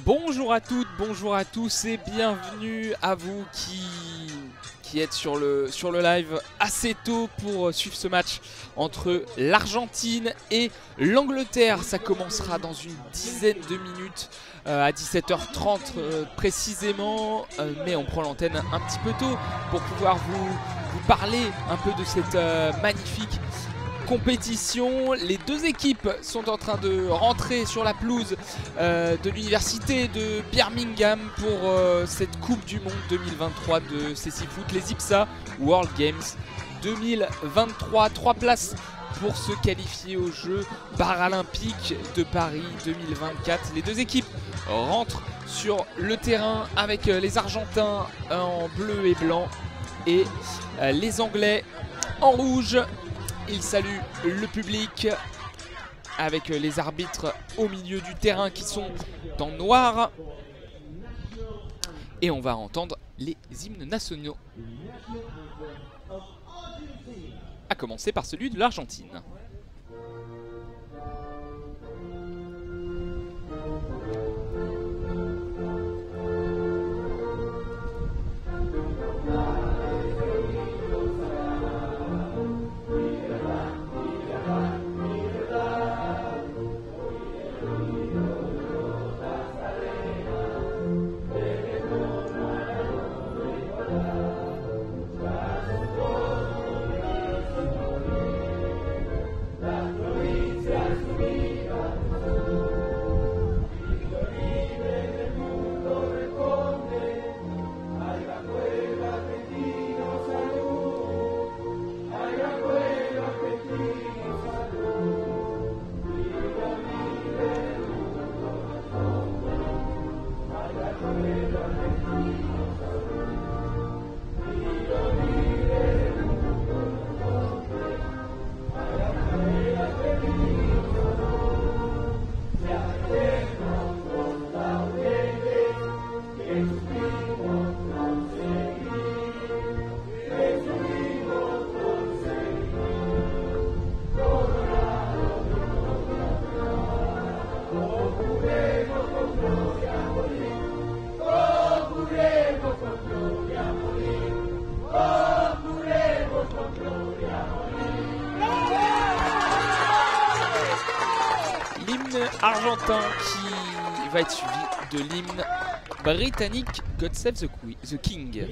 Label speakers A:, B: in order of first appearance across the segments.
A: Bonjour à toutes, bonjour à tous et bienvenue à vous qui êtes sur le live assez tôt pour suivre ce match entre l'Argentine et l'Angleterre. Ça commencera dans une dizaine de minutes à 17h30 précisément, mais on prend l'antenne un petit peu tôt pour pouvoir vous parler un peu de cette magnifique compétition. Les deux équipes sont en train de rentrer sur la pelouse de l'université de Birmingham pour cette Coupe du Monde 2023 de CC Foot, les IPSA World Games 2023. 3 places pour se qualifier aux Jeux Paralympiques de Paris 2024. Les deux équipes rentrent sur le terrain avec les Argentins en bleu et blanc et les Anglais en rouge. Il salue le public avec les arbitres au milieu du terrain qui sont en noir. Et on va entendre les hymnes nationaux. À commencer par celui de l'Argentine. Argentin qui va être suivi de l'hymne britannique God Save the King.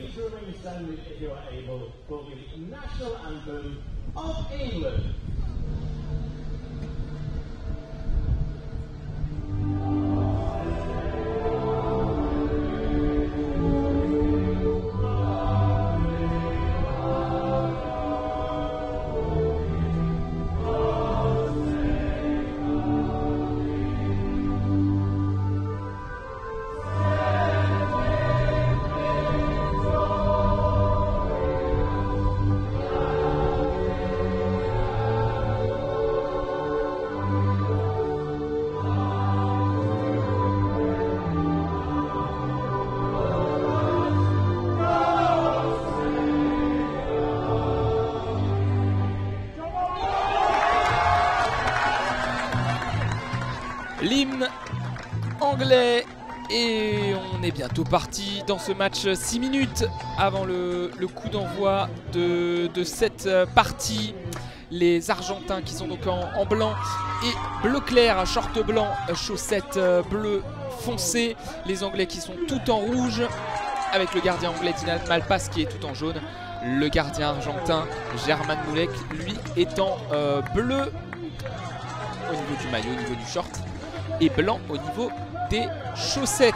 A: L'hymne anglais et on est bientôt parti dans ce match 6 minutes avant le coup d'envoi de cette partie. Les Argentins qui sont donc en blanc et bleu clair, short blanc, chaussettes bleu foncé. Les Anglais qui sont tout en rouge avec le gardien anglais Dylan Malpass qui est tout en jaune. Le gardien argentin German Moulek lui étant bleu au niveau du maillot, au niveau du short, et blanc au niveau des chaussettes.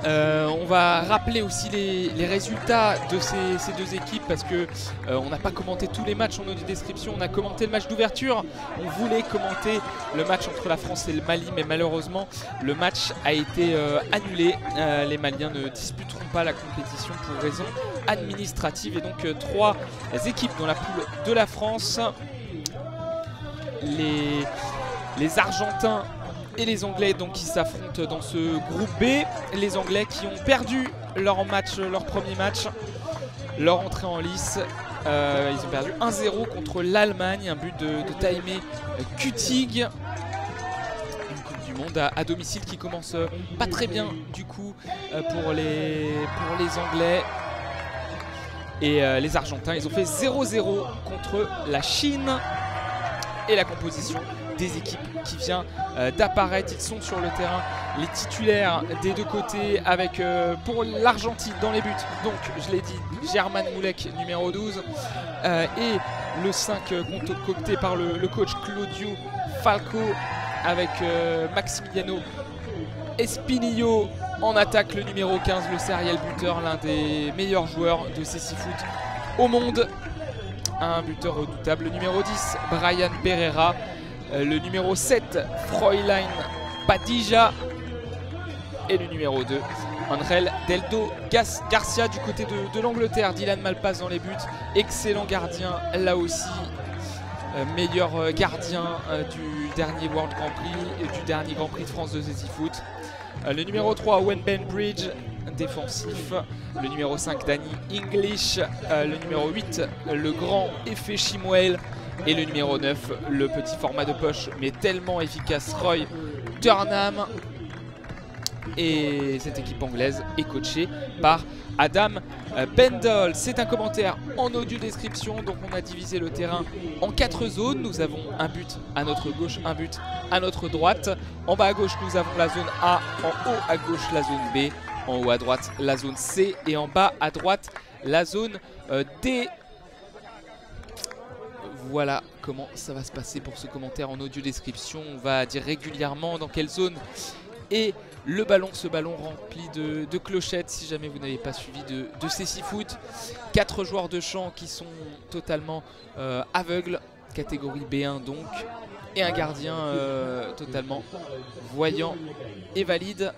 A: On va rappeler aussi les résultats de ces deux équipes parce que on n'a pas commenté tous les matchs en audio description. On a commenté le match d'ouverture. On voulait commenter le match entre la France et le Mali, mais malheureusement le match a été annulé. Les Maliens ne disputeront pas la compétition pour raisons administratives et donc 3 équipes dans la poule de la France. Les Argentins et les Anglais donc qui s'affrontent dans ce groupe B. Les Anglais qui ont perdu leur premier match, leur entrée en lice. Ils ont perdu 1-0 contre l'Allemagne, un but de Taimé Kutig. Une Coupe du du Monde à domicile qui commence pas très bien du coup pour les Anglais. Et les Argentins, ils ont fait 0-0 contre la Chine. Et la composition des équipes qui vient d'apparaître. Ils sont sur le terrain, les titulaires des deux côtés, avec pour l'Argentine dans les buts, donc je l'ai dit, German Moulek numéro 12 et le 5 concocté par le coach Claudio Falco, avec Maximiliano Espinillo en attaque, le numéro 15, le serial buteur, l'un des meilleurs joueurs de CC Foot au monde. Un buteur redoutable, le numéro 10, Brian Pereira, le numéro 7, Fräulein Padilla, et le numéro 2, Angel Deldo Garcia du côté de l'Angleterre. Dylan Malpass dans les buts, excellent gardien là aussi, meilleur gardien du dernier World Grand Prix et du dernier Grand Prix de France de CC Foot. Le numéro 3, Wenben Bridge, défensif. Le numéro 5, Danny English. Le numéro 8, le grand Efe Chimuel. Et le numéro 9, le petit format de poche mais tellement efficace, Roy Turnham. Et cette équipe anglaise est coachée par Adam Bendel. C'est un commentaire en audio description. Donc on a divisé le terrain en 4 zones. Nous avons un but à notre gauche, un but à notre droite. En bas à gauche nous avons la zone A, en haut à gauche la zone B, en haut à droite la zone C et en bas à droite la zone D. Voilà comment ça va se passer pour ce commentaire en audio description. On va dire régulièrement dans quelle zone est le ballon, ce ballon rempli de clochettes si jamais vous n'avez pas suivi de CC Foot. 4 joueurs de champ qui sont totalement aveugles, catégorie B1 donc, et un gardien totalement voyant et valide,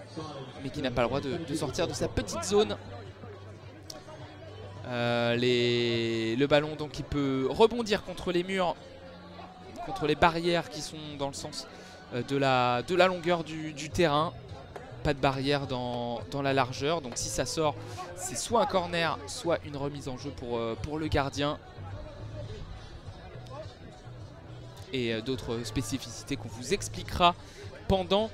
A: mais qui n'a pas le droit de sortir de sa petite zone. Le ballon donc il peut rebondir contre les murs, contre les barrières qui sont dans le sens de la longueur du terrain. Pas de barrière dans la largeur, donc si ça sort c'est soit un corner soit une remise en jeu pour le gardien. Et d'autres spécificités qu'on vous expliquera pendant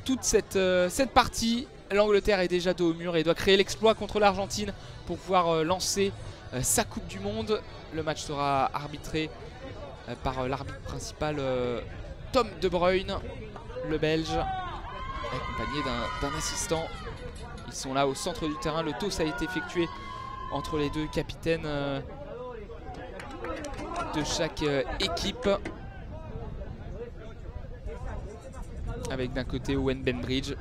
A: toute cette partie. L'Angleterre est déjà dos au mur et doit créer l'exploit contre l'Argentine pour pouvoir lancer sa Coupe du Monde. Le match sera arbitré par l'arbitre principal Tom De Bruyne, le Belge, accompagné d'un assistant. Ils sont là au centre du terrain. Le toss a été effectué entre les deux capitaines de chaque équipe, avec d'un côté Owen Benbridge,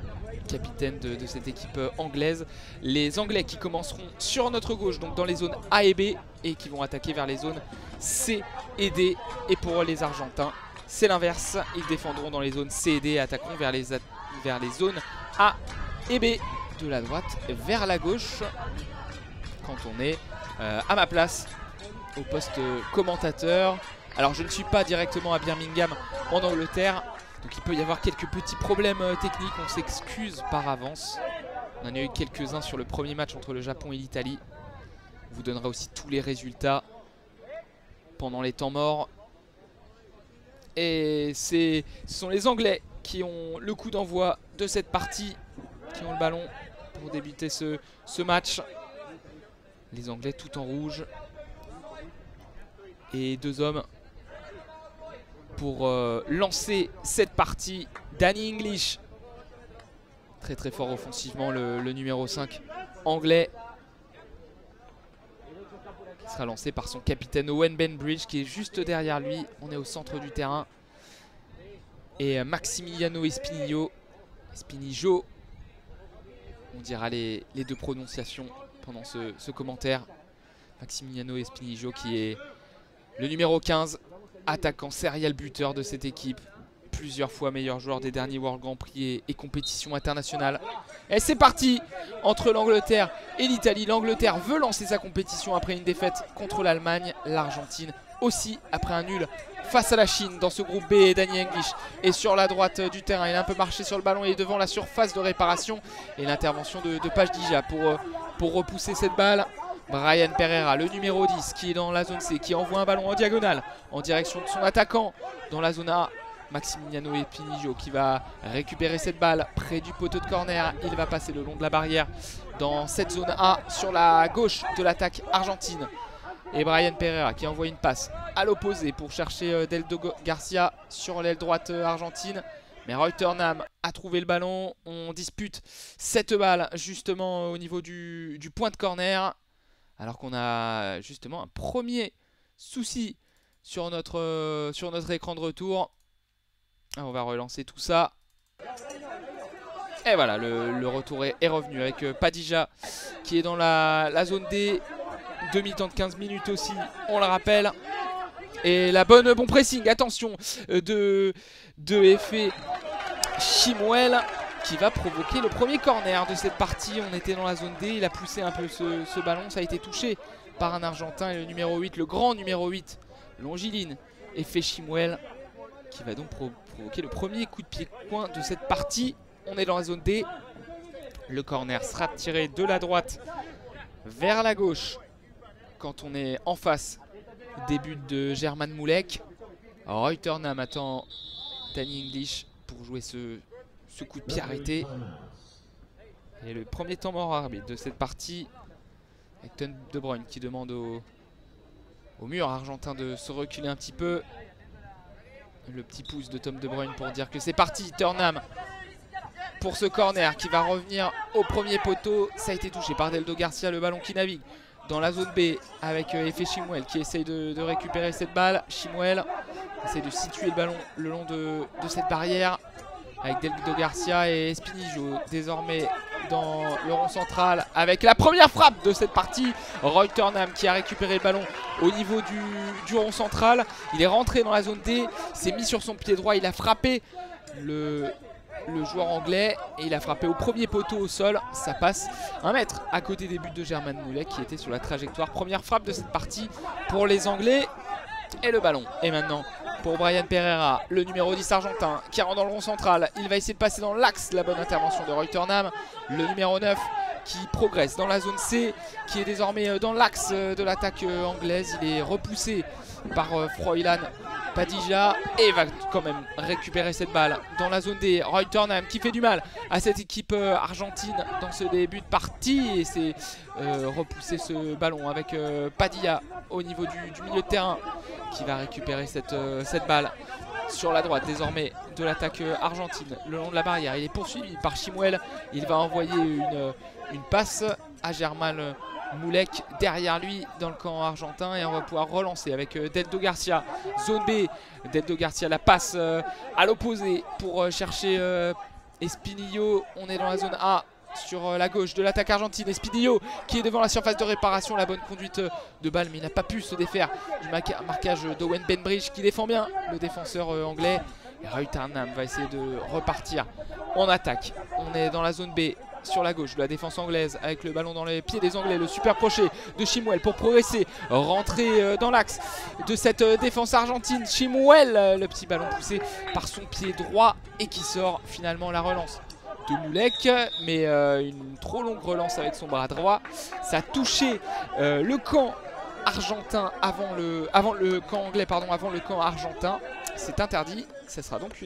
A: capitaine de cette équipe anglaise. Les Anglais qui commenceront sur notre gauche, donc dans les zones A et B, et qui vont attaquer vers les zones C et D. Et pour les Argentins, c'est l'inverse. Ils défendront dans les zones C et D et attaqueront vers les zones A et B. De la droite vers la gauche, quand on est à ma place au poste commentateur. Alors je ne suis pas directement à Birmingham en Angleterre, donc il peut y avoir quelques petits problèmes techniques, on s'excuse par avance. On en a eu quelques-uns sur le premier match entre le Japon et l'Italie. On vous donnera aussi tous les résultats pendant les temps morts. Et ce sont les Anglais qui ont le coup d'envoi de cette partie, qui ont le ballon pour débuter ce match. Les Anglais tout en rouge. Et 2 hommes pour lancer cette partie. Danny English, très très fort offensivement, le numéro 5 anglais, qui sera lancé par son capitaine Owen Benbridge qui est juste derrière lui. On est au centre du terrain. Et Maximiliano Espinillo, on dira les deux prononciations pendant ce commentaire. Maximiliano Espinillo qui est le numéro 15, attaquant serial buteur de cette équipe, plusieurs fois meilleur joueur des derniers World Grand Prix et compétitions internationales. Et c'est parti entre l'Angleterre et l'Italie. L'Angleterre veut lancer sa compétition après une défaite contre l'Allemagne. L'Argentine aussi après un nul face à la Chine dans ce groupe B. Et Danny English est sur la droite du terrain. Il a un peu marché sur le ballon et est devant la surface de réparation. Et l'intervention de Padilla pour repousser cette balle. Brian Pereira, le numéro 10, qui est dans la zone C, qui envoie un ballon en diagonale en direction de son attaquant dans la zone A. Maximiliano Espinillo qui va récupérer cette balle près du poteau de corner. Il va passer le long de la barrière dans cette zone A sur la gauche de l'attaque argentine. Et Brian Pereira qui envoie une passe à l'opposé pour chercher Deldo Garcia sur l'aile droite argentine. Mais Rotterdam a trouvé le ballon. On dispute cette balle justement au niveau du point de corner. Alors qu'on a justement un premier souci sur notre écran de retour. On va relancer tout ça. Et voilà, le retour est revenu avec Padilla qui est dans la zone D. Demi-temps de 15 minutes aussi, on le rappelle. Et bon pressing, attention, de Efe Chimuel qui va provoquer le premier corner de cette partie. On était dans la zone D, il a poussé un peu ce ballon. Ça a été touché par un Argentin et le numéro 8, le grand numéro 8, longiligne, Efe Chimuel, qui va donc provoquer le premier coup de pied-point de cette partie. On est dans la zone D. Le corner sera tiré de la droite vers la gauche quand on est en face des buts de German Moulek. Rotterdam attend Danny English pour jouer ce coup de pied arrêté. Et le premier temps mort arbitre de cette partie avec Tom De Bruyne qui demande au mur argentin de se reculer un petit peu. Le petit pouce de Tom De Bruyne pour dire que c'est parti. Turnham pour ce corner qui va revenir au premier poteau. Ça a été touché par Deldo Garcia, le ballon qui navigue dans la zone B avec Efe Chimuel qui essaye de récupérer cette balle. Chimuel essaye de situer le ballon le long de cette barrière avec Deldo Garcia et Espinillo désormais dans le rond central avec la première frappe de cette partie. Rotterdam qui a récupéré le ballon au niveau du rond central. Il est rentré dans la zone D, s'est mis sur son pied droit, il a frappé le joueur anglais et il a frappé au premier poteau au sol. Ça passe 1 mètre à côté des buts de German Moulek qui était sur la trajectoire. Première frappe de cette partie pour les Anglais. Et le ballon est maintenant pour Brian Pereira, le numéro 10 argentin qui rentre dans le rond central. Il va essayer de passer dans l'axe. La bonne intervention de Rotterdam. Le numéro 9 qui progresse dans la zone C, qui est désormais dans l'axe de l'attaque anglaise. Il est repoussé par Froilan Padilla et va quand même récupérer cette balle dans la zone D. Rotterdam qui fait du mal à cette équipe argentine dans ce début de partie et c'est repousser ce ballon avec Padilla au niveau du milieu de terrain qui va récupérer cette balle sur la droite désormais de l'attaque argentine le long de la barrière. Il est poursuivi par Chimuel. Il va envoyer une passe à German Moulek derrière lui dans le camp argentin et on va pouvoir relancer avec Deldo Garcia. Zone B, Deldo Garcia la passe à l'opposé pour chercher Espinillo. On est dans la zone A sur la gauche de l'attaque argentine. Espinillo qui est devant la surface de réparation. La bonne conduite de balle mais il n'a pas pu se défaire du marquage d'Owen Benbridge qui défend bien le défenseur anglais. Et Rotterdam va essayer de repartir en attaque. On est dans la zone B sur la gauche de la défense anglaise avec le ballon dans les pieds des Anglais. Le super crochet de Chimuel pour progresser, rentrer dans l'axe de cette défense argentine. Chimuel, le petit ballon poussé par son pied droit et qui sort finalement la relance de Moulek, mais une trop longue relance avec son bras droit. Ça a touché le camp argentin avant le camp anglais, pardon, avant le camp argentin. C'est interdit. Ça sera donc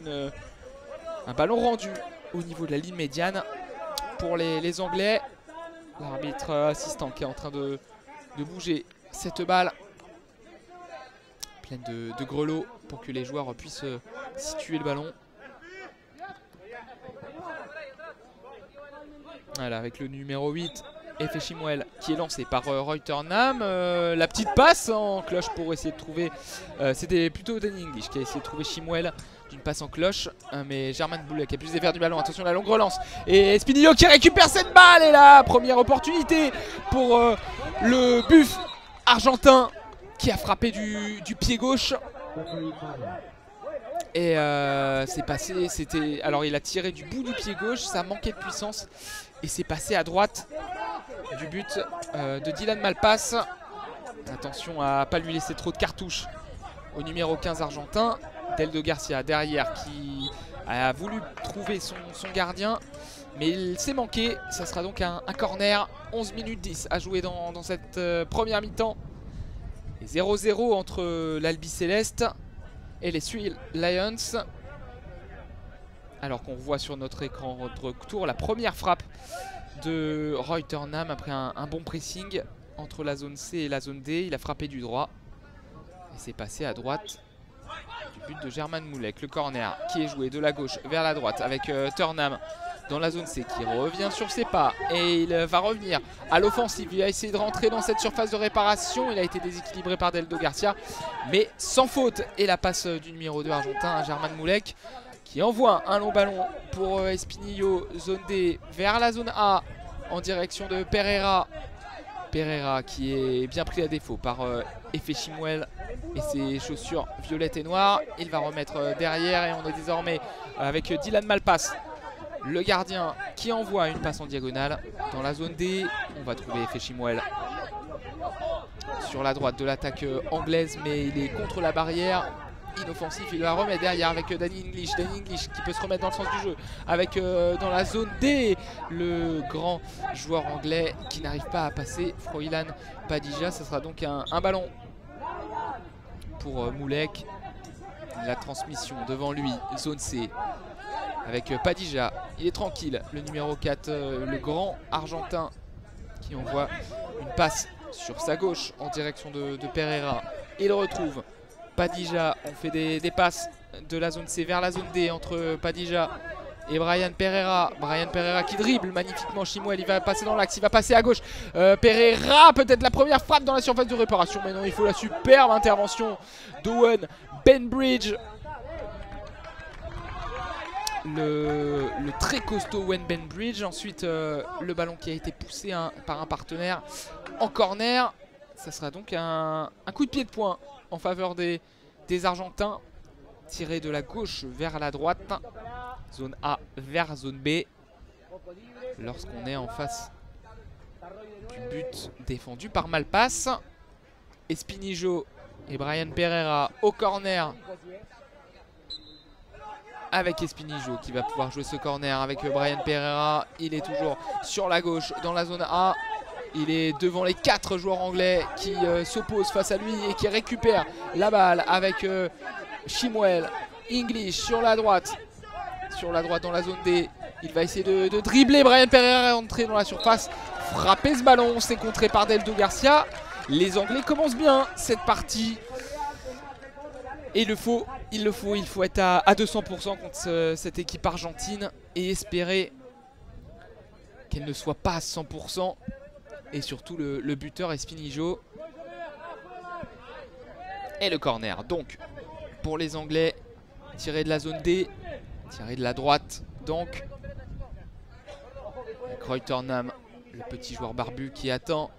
A: un ballon rendu au niveau de la ligne médiane pour les Anglais. L'arbitre assistant qui est en train de bouger cette balle pleine de grelots pour que les joueurs puissent situer le ballon. Voilà, avec le numéro 8 Efe Chimuel qui est lancé par Rotterdam. La petite passe en cloche pour essayer de trouver c'était plutôt Danny English qui a essayé de trouver Chimuel d'une passe en cloche, mais German Moulek qui a plus défaire du ballon. Attention la longue relance et Espinillo qui récupère cette balle et la première opportunité pour le buff argentin qui a frappé du pied gauche. Et c'est passé, alors il a tiré du bout du pied gauche, ça manquait de puissance et c'est passé à droite du but de Dylan Malpass. Attention à ne pas lui laisser trop de cartouches au numéro 15 argentin. Deldo Garcia derrière qui a voulu trouver son gardien, mais il s'est manqué. Ça sera donc un corner. 11 minutes 10 à jouer dans cette première mi-temps. 0-0 entre l'Albi Céleste et les Three Lions. Alors qu'on voit sur notre écran retour la première frappe de Royternam après un bon pressing entre la zone C et la zone D. Il a frappé du droit et c'est passé à droite du but de German Moulek. Le corner qui est joué de la gauche vers la droite avec Turnham dans la zone C qui revient sur ses pas et il va revenir à l'offensive. Il a essayé de rentrer dans cette surface de réparation. Il a été déséquilibré par Deldo Garcia mais sans faute. Et la passe du numéro 2 argentin, German Moulek, qui envoie un long ballon pour Espinillo, zone D, vers la zone A en direction de Pereira. Pereira qui est bien pris à défaut par Efe Chimuel et ses chaussures violettes et noires. Il va remettre derrière et on est désormais avec Dylan Malpass, le gardien, qui envoie une passe en diagonale dans la zone D. On va trouver Efe Chimuel sur la droite de l'attaque anglaise mais il est contre la barrière. Inoffensif, il va remettre derrière avec Danny English. Danny English qui peut se remettre dans le sens du jeu avec dans la zone D le grand joueur anglais qui n'arrive pas à passer Froilan Padilla. Ce sera donc un ballon pour Moulek. La transmission devant lui, zone C avec Padilla. Il est tranquille, le numéro 4, le grand argentin qui envoie une passe sur sa gauche en direction de Pereira. Il retrouve Padilla. On fait des passes de la zone C vers la zone D entre Padilla et Brian Pereira. Brian Pereira qui dribble magnifiquement Chimuel. Il va passer dans l'axe, il va passer à gauche. Pereira, peut-être la première frappe dans la surface de réparation. Mais non, il faut la superbe intervention d'Owen Benbridge. Le très costaud Owen Benbridge. Ensuite, le ballon qui a été poussé par un partenaire en corner. Ça sera donc un coup de pied de poing en faveur des Argentins, tiré de la gauche vers la droite, zone A vers zone B, lorsqu'on est en face du but défendu par Malpass. Espinillo et Brian Pereira au corner, avec Espinillo qui va pouvoir jouer ce corner avec Brian Pereira. Il est toujours sur la gauche dans la zone A. Il est devant les 4 joueurs anglais qui s'opposent face à lui et qui récupèrent la balle avec Chimuel. English sur la droite dans la zone D. Il va essayer de dribbler. Brian Pereira est entré dans la surface, frapper ce ballon. C'est contré par Deldo Garcia. Les Anglais commencent bien cette partie. Et il faut être à 200% contre cette équipe argentine et espérer qu'elle ne soit pas à 100%. Et surtout le buteur Espinillo. Et le corner donc pour les Anglais, tiré de la zone D, tiré de la droite donc, avec Royternam, le petit joueur barbu qui attend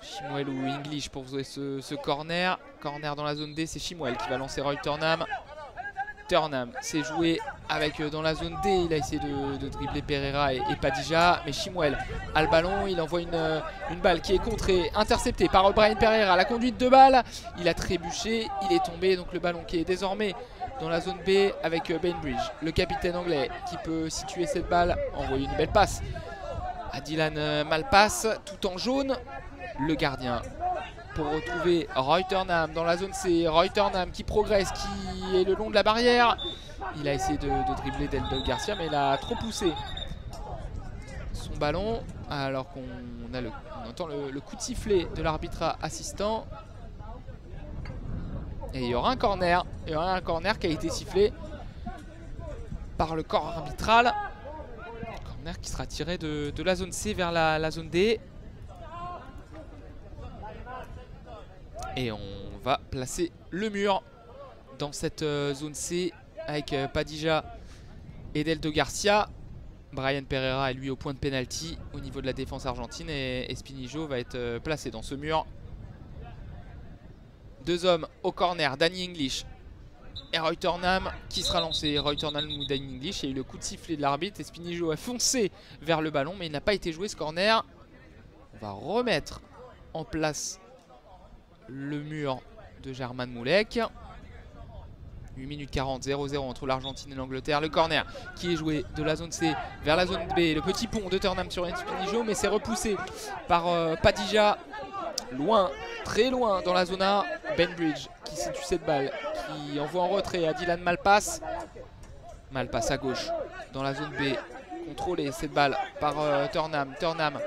A: Chimuel ou English pour jouer ce corner. Corner dans la zone D, c'est Chimuel qui va lancer Royternam. Turnham s'est joué avec dans la zone D. Il a essayé de dribbler Pereira et Padilla, mais Chimuel a le ballon. Il envoie une balle qui est contrée, interceptée par Brian Pereira. La conduite de balle, il a trébuché, il est tombé. Donc le ballon qui est désormais dans la zone B avec Benbridge, le capitaine anglais, qui peut situer cette balle, envoyer une belle passe à Dylan Malpass, tout en jaune. Le gardien pour retrouver Royternam dans la zone C. Royternam qui progresse, qui est le long de la barrière. Il a essayé de dribbler Deldo Garcia mais il a trop poussé son ballon. Alors qu'on entend le coup de sifflet de l'arbitre assistant. Et il y aura un corner. Il y aura un corner qui a été sifflé par le corps arbitral. Corner qui sera tiré de la zone C vers la zone D. Et on va placer le mur dans cette zone C avec Padilla et Deldo Garcia. Brian Pereira est lui au point de pénalty au niveau de la défense argentine et Espinillo va être placé dans ce mur. Deux hommes au corner, Danny English et Royternam qui sera lancé. Royternam ou Danny English, il y a eu le coup de sifflet de l'arbitre. Espinillo a foncé vers le ballon mais il n'a pas été joué ce corner. On va remettre en place le mur de German Moulek. 8 minutes 40, 0-0 entre l'Argentine et l'Angleterre. Le corner qui est joué de la zone C vers la zone B. Le petit pont de Turnham sur Espinillo, mais c'est repoussé par Padilla. Loin, très loin dans la zone A. Benbridge qui situe cette balle, qui envoie en retrait à Dylan Malpass. Mal passe à gauche dans la zone B. Contrôler cette balle par Turnham. Turnham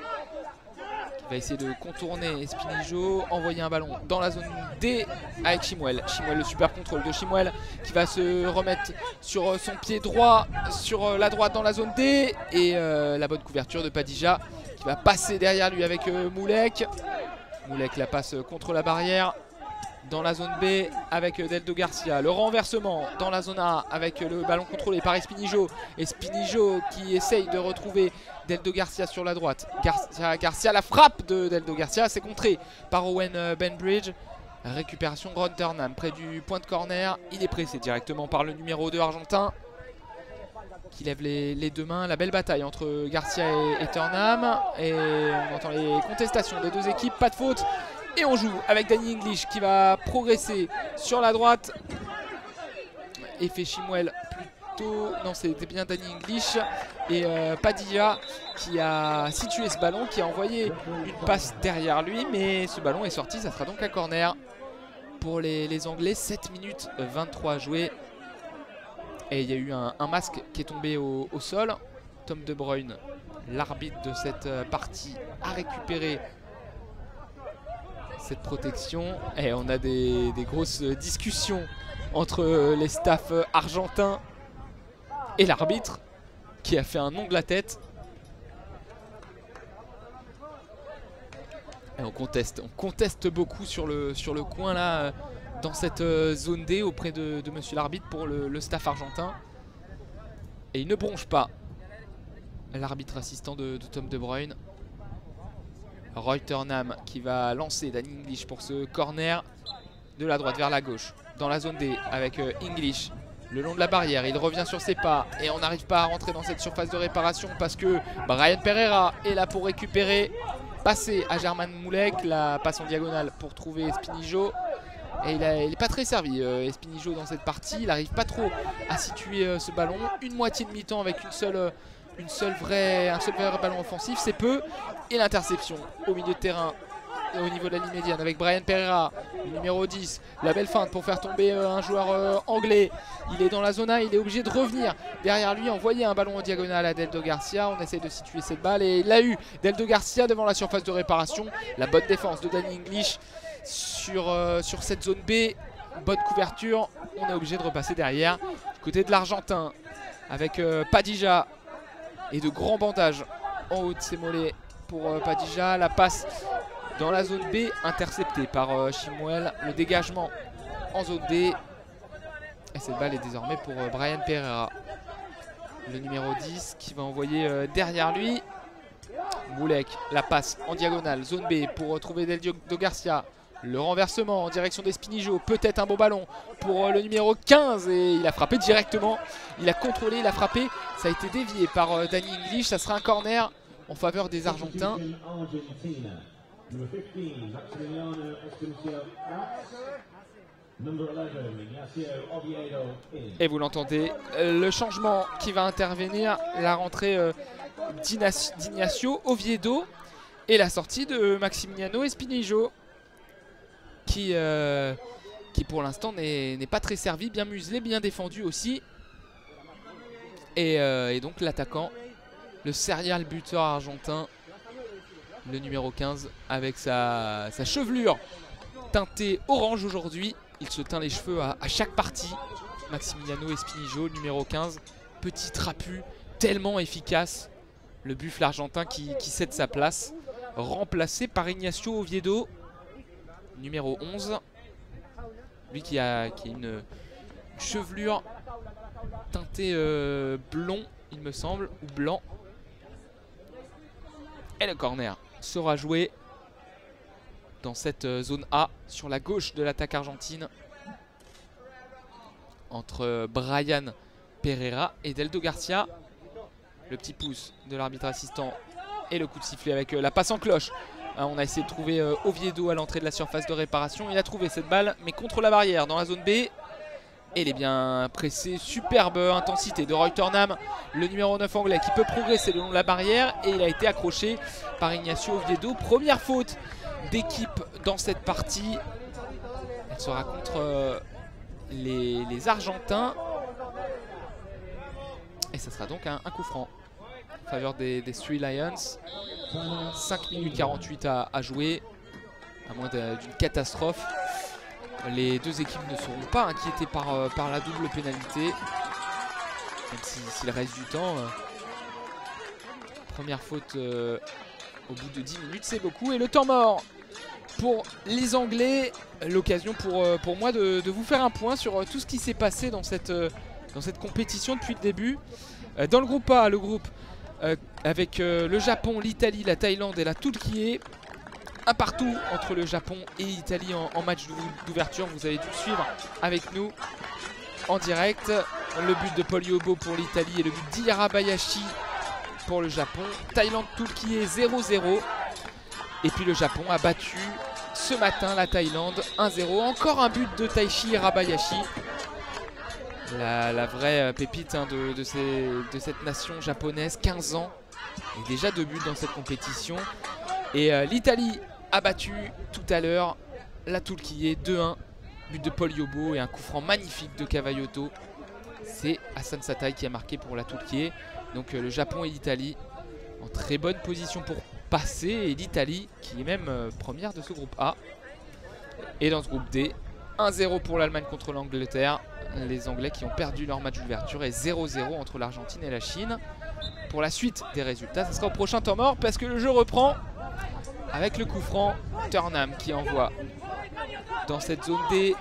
A: qui va essayer de contourner Espinijo. Envoyer un ballon dans la zone D avec Chimuel. Chimuel, le super contrôle de Chimuel qui va se remettre sur son pied droit, sur la droite dans la zone D. Et la bonne couverture de Padija qui va passer derrière lui avec Moulek. Moulek la passe contre la barrière. Dans la zone B avec Deldo Garcia. Le renversement dans la zone A avec le ballon contrôlé par Espinijo. Espinijo qui essaye de retrouver Deldo Garcia sur la droite. Garcia, la frappe de Deldo Garcia. C'est contré par Owen Benbridge. Récupération Ron Turnham près du point de corner. Il est pressé directement par le numéro 2 argentin qui lève les deux mains. La belle bataille entre Garcia et Turnham. Et on entend les contestations des deux équipes. Pas de faute. Et on joue avec Danny English qui va progresser sur la droite. Et fait Chimuel plutôt. Non, c'était bien Danny English. Et Padilla qui a situé ce ballon, qui a envoyé une passe derrière lui. Mais ce ballon est sorti, ça sera donc un corner pour les Anglais. 7 minutes 23 jouées. Et il y a eu un masque qui est tombé au sol. Tom De Bruyne, l'arbitre de cette partie, a récupéré cette protection. Et on a des grosses discussions entre les staffs argentins et l'arbitre qui a fait un nom de la tête. Et on conteste beaucoup sur le coin là, dans cette zone D auprès de monsieur l'arbitre pour le staff argentin. Et il ne bronche pas l'arbitre assistant de Tom De Bruyne. Roy Turnham qui va lancer Danny English pour ce corner de la droite vers la gauche dans la zone D avec English le long de la barrière. Il revient sur ses pas et on n'arrive pas à rentrer dans cette surface de réparation parce que Brian Pereira est là pour récupérer. Passer à German Moulek, la passe en diagonale pour trouver Espinijo. Et il n'est pas très servi Espinijo dans cette partie. Il n'arrive pas trop à situer ce ballon. Une moitié de mi-temps avec un seul vrai ballon offensif, c'est peu. Et l'interception au milieu de terrain, au niveau de la ligne médiane avec Brian Pereira, le numéro 10. La belle feinte pour faire tomber un joueur anglais. Il est dans la zone A, il est obligé de revenir derrière lui, envoyer un ballon en diagonale à Deldo Garcia. On essaie de situer cette balle et il l'a eu. Deldo Garcia devant la surface de réparation. La bonne défense de Danny English sur cette zone B. Bonne couverture. On est obligé de repasser derrière. Du côté de l'Argentin avec Padilla. Et de grands bandages en haut de ses mollets pour Padilla. La passe dans la zone B interceptée par Chimuel. Le dégagement en zone D. Et cette balle est désormais pour Brian Pereira. Le numéro 10 qui va envoyer derrière lui. Moulek, la passe en diagonale. Zone B pour retrouver Deldo Garcia. Le renversement en direction d'Espinijo. Peut-être un beau ballon pour le numéro 15. Et il a frappé directement. Il a contrôlé, il a frappé. Ça a été dévié par Danny English. Ça sera un corner en faveur des Argentins. Et vous l'entendez, le changement qui va intervenir. La rentrée d'Ignacio Oviedo. Et la sortie de Maximiliano Espinijo. Qui pour l'instant n'est pas très servi, bien muselé, bien défendu aussi. Et donc l'attaquant, le serial buteur argentin, le numéro 15, avec sa chevelure teintée orange aujourd'hui. Il se teint les cheveux à chaque partie. Maximiliano Espinijo, numéro 15, petit trapu, tellement efficace. Le buffle argentin qui cède sa place, remplacé par Ignacio Oviedo, numéro 11, lui qui a une chevelure teintée blond, il me semble, ou blanc. Et le corner sera joué dans cette zone A, sur la gauche de l'attaque argentine, entre Brian Pereira et Deldo Garcia. Le petit pouce de l'arbitre assistant et le coup de sifflet avec la passe en cloche. On a essayé de trouver Oviedo à l'entrée de la surface de réparation. Il a trouvé cette balle, mais contre la barrière dans la zone B. Et il est bien pressé. Superbe intensité de Roy Turnham, le numéro 9 anglais, qui peut progresser le long de la barrière. Et il a été accroché par Ignacio Oviedo. Première faute d'équipe dans cette partie. Elle sera contre les Argentins. Et ça sera donc un coup franc en faveur des Three Lions. 5 minutes 48 à jouer, à moins d'une catastrophe. Les deux équipes ne seront pas inquiétées par la double pénalité. Même si le reste du temps, première faute au bout de 10 minutes, c'est beaucoup. Et le temps mort pour les Anglais. L'occasion pour moi de vous faire un point sur tout ce qui s'est passé dans cette compétition depuis le début. Dans le groupe A, le groupe avec le Japon, l'Italie, la Thaïlande et la Turquie. Un partout entre le Japon et l'Italie en match d'ouverture. Vous avez dû le suivre avec nous en direct. Le but de Paul Yobo pour l'Italie et le but d'Hirabayashi pour le Japon. Thaïlande-Turquie 0-0. Et puis le Japon a battu ce matin la Thaïlande 1-0. Encore un but de Taichi Hirabayashi. La vraie pépite de cette nation japonaise, 15 ans. Et déjà 2 buts dans cette compétition. Et l'Italie a battu tout à l'heure la Turquie 2-1. But de Paul Yobo et un coup franc magnifique de Cavaillotto. C'est Hassan Satai qui a marqué pour la Turquie. Donc le Japon et l'Italie en très bonne position pour passer. Et l'Italie qui est même première de ce groupe A. Et dans ce groupe D, 1-0 pour l'Allemagne contre l'Angleterre. Les Anglais qui ont perdu leur match d'ouverture. Et 0-0 entre l'Argentine et la Chine. Pour la suite des résultats, ce sera au prochain temps mort parce que le jeu reprend avec le coup franc. Turnham qui envoie dans cette zone D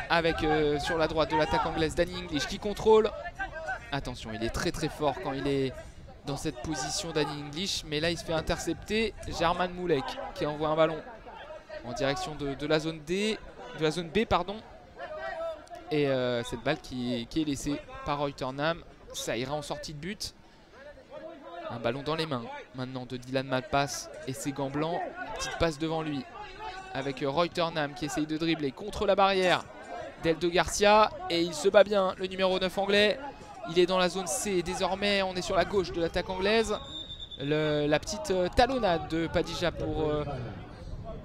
A: avec sur la droite de l'attaque anglaise Danny English qui contrôle. Attention, il est très très fort quand il est dans cette position, Danny English, mais là il se fait intercepter. German Moulek qui envoie un ballon en direction de la zone D, de la zone B pardon. Et cette balle qui est laissée par Roy Turnham, ça ira en sortie de but. Un ballon dans les mains maintenant de Dylan Malpass et ses gants blancs. Petite passe devant lui avec Roy Turnham qui essaye de dribbler contre la barrière d'Eldo Garcia. Et il se bat bien, le numéro 9 anglais. Il est dans la zone C. Désormais, on est sur la gauche de l'attaque anglaise. La petite talonnade de Padija pour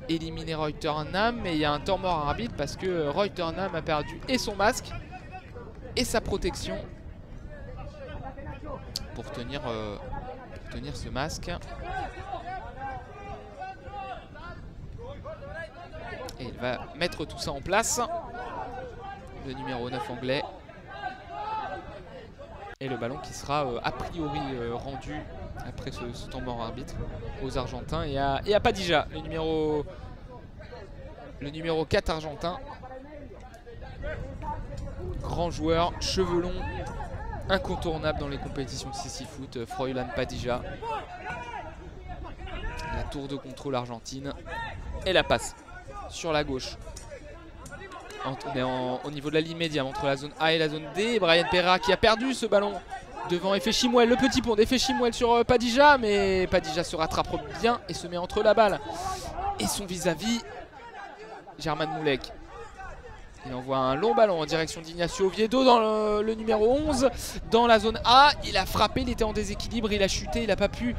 A: éliminer Roy Turnham. Mais il y a un temps mort à arbitre parce que Roy Turnham a perdu et son masque et sa protection pour tenir ce masque. Et il va mettre tout ça en place. Le numéro 9 anglais. Et le ballon qui sera a priori rendu après ce temps mort arbitre aux Argentins et à Padija, le numéro 4 argentin. Grand joueur, cheveux longs, incontournable dans les compétitions de CC Foot, Froilan Padija. La tour de contrôle argentine. Et la passe sur la gauche. On est au niveau de la ligne médiane entre la zone A et la zone D. Brian Pereira qui a perdu ce ballon devant Efeshimwel. Le petit pont d'Efeshimwel sur Padija. Mais Padija se rattrape bien et se met entre la balle et son vis-à-vis. German Moulek. Il envoie un long ballon en direction d'Ignacio Oviedo dans le numéro 11. Dans la zone A, il a frappé, il était en déséquilibre, il a chuté, il n'a pas pu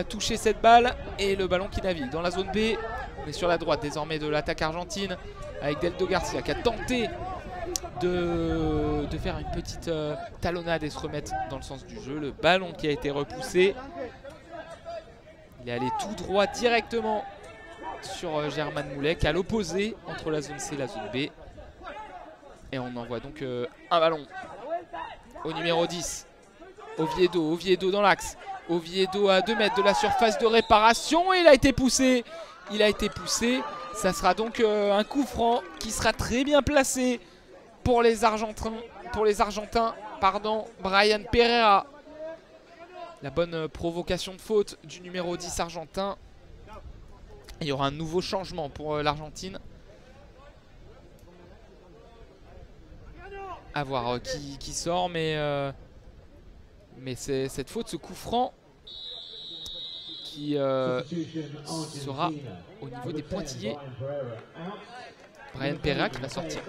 A: toucher cette balle. Et le ballon qui navigue dans la zone B. On est sur la droite désormais de l'attaque argentine avec Deldo Garcia qui a tenté de faire une petite talonnade et se remettre dans le sens du jeu. Le ballon qui a été repoussé. Il est allé tout droit directement sur German Moulek à l'opposé entre la zone C et la zone B. Et on envoie donc un ballon au numéro 10. Oviedo dans l'axe. Oviedo à 2 mètres de la surface de réparation. Et il a été poussé. Il a été poussé. Ça sera donc un coup franc qui sera très bien placé pour les Argentins. Brian Pereira. La bonne provocation de faute du numéro 10 argentin. Et il y aura un nouveau changement pour l'Argentine. À voir qui sort, mais c'est cette faute, ce coup franc qui sera au niveau des pointillés. Brian Pereira qui va sortir.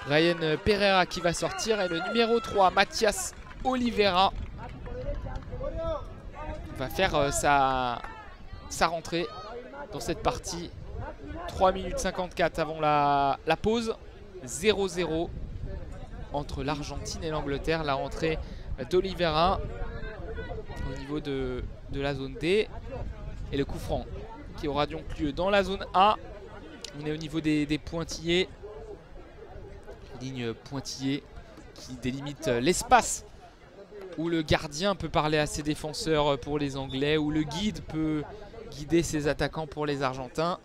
A: Brian Pereira qui va sortir et le numéro 3, Mathias Oliveira, va faire sa rentrée dans cette partie. 3 minutes 54 avant la pause. 0-0 entre l'Argentine et l'Angleterre. La rentrée d'Oliveira au niveau de la zone D. Et le coup franc qui aura donc lieu dans la zone A. On est au niveau des pointillés. Ligne pointillée qui délimite l'espace où le gardien peut parler à ses défenseurs pour les Anglais, où le guide peut guider ses attaquants pour les Argentins.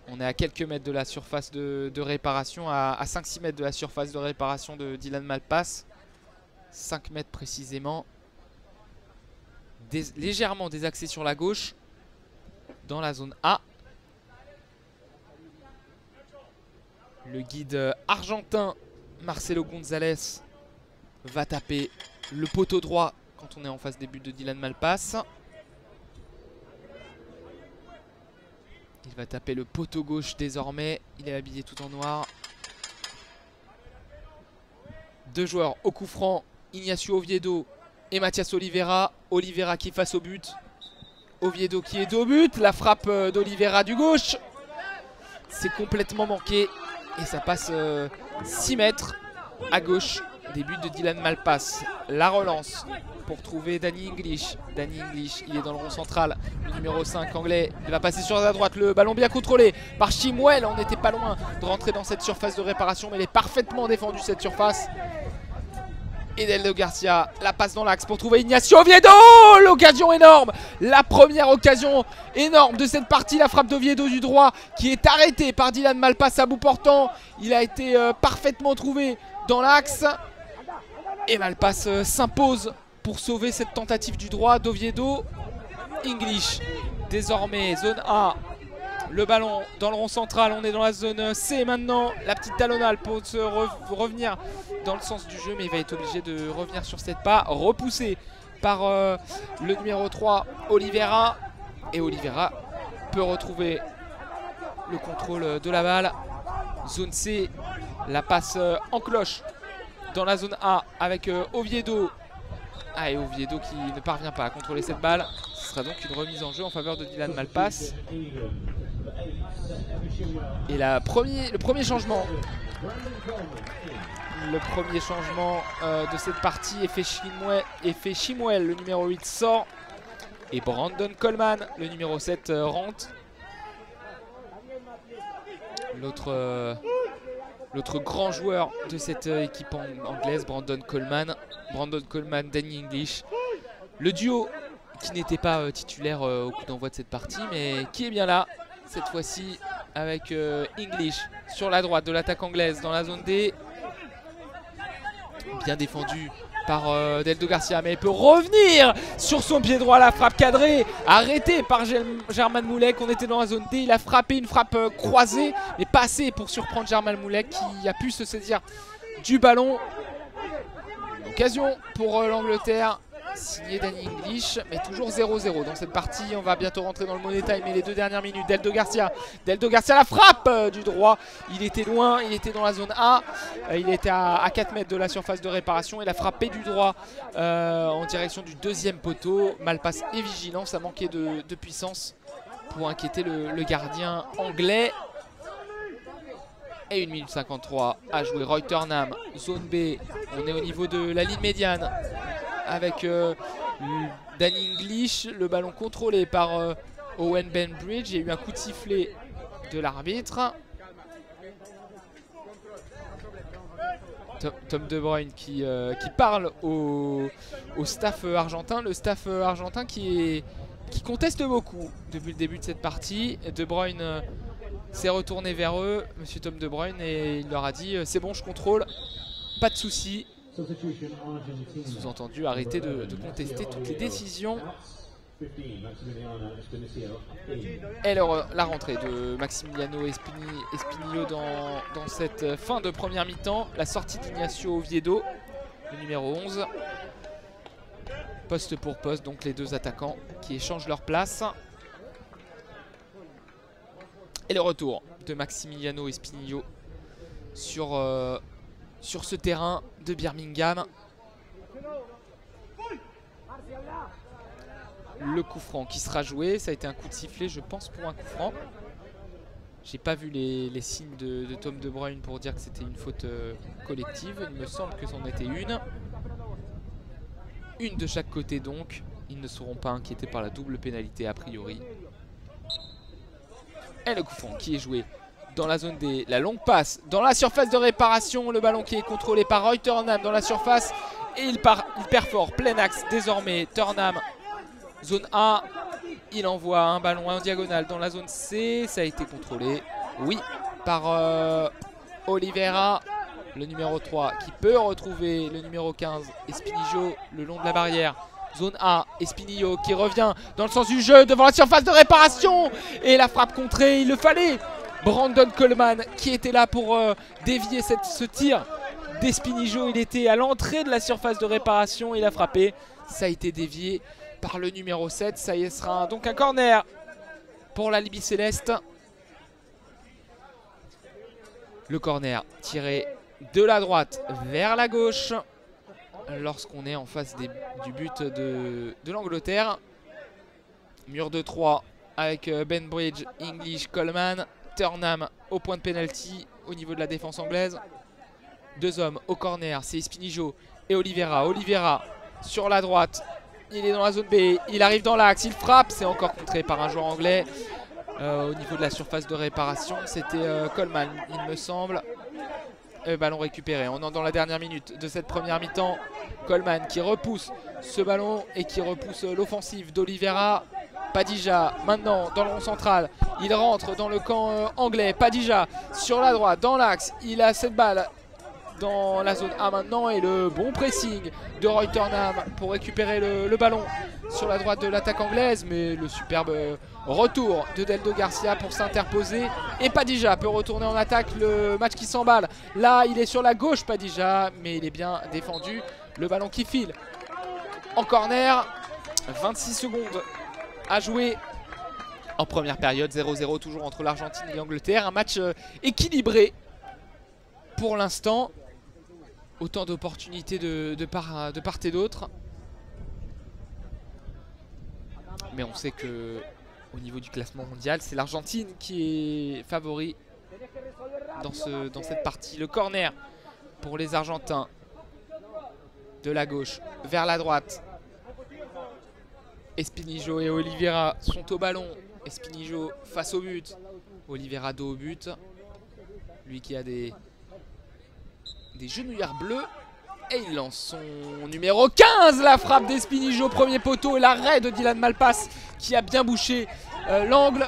A: On est à quelques mètres de la surface de réparation, à 5-6 mètres de la surface de réparation de Dylan Malpass. 5 mètres précisément. Légèrement désaxé sur la gauche dans la zone A. Le guide argentin Marcelo González va taper le poteau droit quand on est en face des buts de Dylan Malpass. Il va taper le poteau gauche désormais. Il est habillé tout en noir. Deux joueurs au coup franc. Ignacio Oviedo et Mathias Oliveira. Oliveira qui est face au but. Oviedo qui est au but. La frappe d'Oliveira du gauche. C'est complètement manqué. Et ça passe 6 mètres à gauche des buts de Dylan Malpass. La relance pour trouver Danny English. Danny English, il est dans le rond central. Le numéro 5 anglais, il va passer sur la droite. Le ballon bien contrôlé par Chimwell. On n'était pas loin de rentrer dans cette surface de réparation, mais il est parfaitement défendu cette surface. Et Deldo Garcia, la passe dans l'axe pour trouver Ignacio Oviedo. L'occasion énorme. La première occasion énorme de cette partie. La frappe d'Oviedo du droit qui est arrêtée par Dylan Malpass à bout portant. Il a été parfaitement trouvé dans l'axe. Et Malpass s'impose pour sauver cette tentative du droit d'Oviedo. English, désormais zone A. Le ballon dans le rond central, on est dans la zone C maintenant. La petite talonnade pour se revenir dans le sens du jeu, mais il va être obligé de revenir sur cette pas. Repoussé par le numéro 3, Oliveira. Et Oliveira peut retrouver le contrôle de la balle. Zone C, la passe en cloche dans la zone A avec Oviedo. Ah, et Oviedo qui ne parvient pas à contrôler cette balle. Ce sera donc une remise en jeu en faveur de Dylan Malpass. Et le premier changement. Le premier changement de cette partie est fait Chimwell, le numéro 8 sort. Et Brandon Coleman, le numéro 7 rentre. L'autre grand joueur de cette équipe anglaise, Brandon Coleman, Danny English. Le duo qui n'était pas titulaire au coup d'envoi de cette partie, mais qui est bien là, cette fois-ci, avec English sur la droite de l'attaque anglaise dans la zone D. Bien défendu par Deldo Garcia, mais il peut revenir sur son pied droit. La frappe cadrée, arrêtée par German Moulek. On était dans la zone D, il a frappé une frappe croisée, mais pas assez pour surprendre German Moulek qui a pu se saisir du ballon. Occasion pour l'Angleterre, signé Danny English, mais toujours 0-0 dans cette partie. On va bientôt rentrer dans le money time et les 2 dernières minutes. Deldo Garcia, la frappe du droit. Il était loin, il était dans la zone A. Il était à 4 mètres de la surface de réparation. Il a frappé du droit en direction du deuxième poteau. Malpass est vigilant, ça manquait de puissance pour inquiéter le gardien anglais. Et 1 minute 53 à jouer. Roy Turnham, zone B. On est au niveau de la ligne médiane avec Danny English. Le ballon contrôlé par Owen Benbridge. Il y a eu un coup de sifflet de l'arbitre. Tom De Bruyne qui parle au staff argentin. Le staff argentin qui conteste beaucoup depuis le début de cette partie. De Bruyne s'est retourné vers eux, monsieur Tom De Bruyne, et il leur a dit c'est bon, je contrôle, pas de soucis. Sous-entendu, arrêtez de contester toutes les décisions. Et la rentrée de Maximiliano Espinillo dans cette fin de première mi-temps. La sortie d'Ignacio Oviedo, le numéro 11. Poste pour poste, donc les deux attaquants qui échangent leur place. Et le retour de Maximiliano Espinillo sur ce terrain de Birmingham. Le coup franc qui sera joué. Ça a été un coup de sifflet, je pense, pour un coup franc. J'ai pas vu les signes de Tom De Bruyne pour dire que c'était une faute collective. Il me semble que c'en était une. Une de chaque côté donc. Ils ne seront pas inquiétés par la double pénalité a priori. Et le coup franc qui est joué dans la zone des... La longue passe dans la surface de réparation. Le ballon qui est contrôlé par Roy Turnham dans la surface. Et il perd fort. Plein axe désormais. Turnham. Zone A. Il envoie un ballon en diagonale dans la zone C. Ça a été contrôlé. Oui. Par Oliveira. Le numéro 3 qui peut retrouver le numéro 15. Espinillo le long de la barrière. Zone A, Espinillo qui revient dans le sens du jeu devant la surface de réparation. Et la frappe contrée, il le fallait. Brandon Coleman qui était là pour dévier ce tir d'Espinillo. Il était à l'entrée de la surface de réparation. Il a frappé. Ça a été dévié par le numéro 7. Ça y est, sera donc un corner pour la Libye Céleste. Le corner tiré de la droite vers la gauche. Lorsqu'on est en face du but de l'Angleterre. Mur de 3 avec Bembridge, English, Coleman, Turnham au point de pénalty au niveau de la défense anglaise. Deux hommes au corner, c'est Espinillo et Oliveira. Oliveira sur la droite, il est dans la zone B, il arrive dans l'axe, il frappe, c'est encore contré par un joueur anglais. Au niveau de la surface de réparation, c'était Coleman, il me semble. Ballon récupéré, on est dans la dernière minute de cette première mi-temps. Coleman qui repousse ce ballon et qui repousse l'offensive d'Oliveira. Padija maintenant dans le rond central, il rentre dans le camp anglais. Padija sur la droite dans l'axe, il a cette balle dans la zone A maintenant. Et le bon pressing de Roy Turnham pour récupérer le ballon sur la droite de l'attaque anglaise. Mais le superbe retour de Deldo Garcia pour s'interposer. Et Padija peut retourner en attaque, le match qui s'emballe. Là il est sur la gauche Padija, mais il est bien défendu. Le ballon qui file en corner. 26 secondes à jouer en première période. 0-0 toujours entre l'Argentine et l'Angleterre. Un match équilibré pour l'instant. Autant d'opportunités de part et d'autre. Mais on sait que au niveau du classement mondial, c'est l'Argentine qui est favori dans cette partie. Le corner pour les Argentins. De la gauche vers la droite. Espinillo et Oliveira sont au ballon. Espinillo face au but. Oliveira dos au but. Lui qui a des genouillères bleus. Et il lance son numéro 15. La frappe d'Espinillo, premier poteau. Et l'arrêt de Dylan Malpass qui a bien bouché l'angle.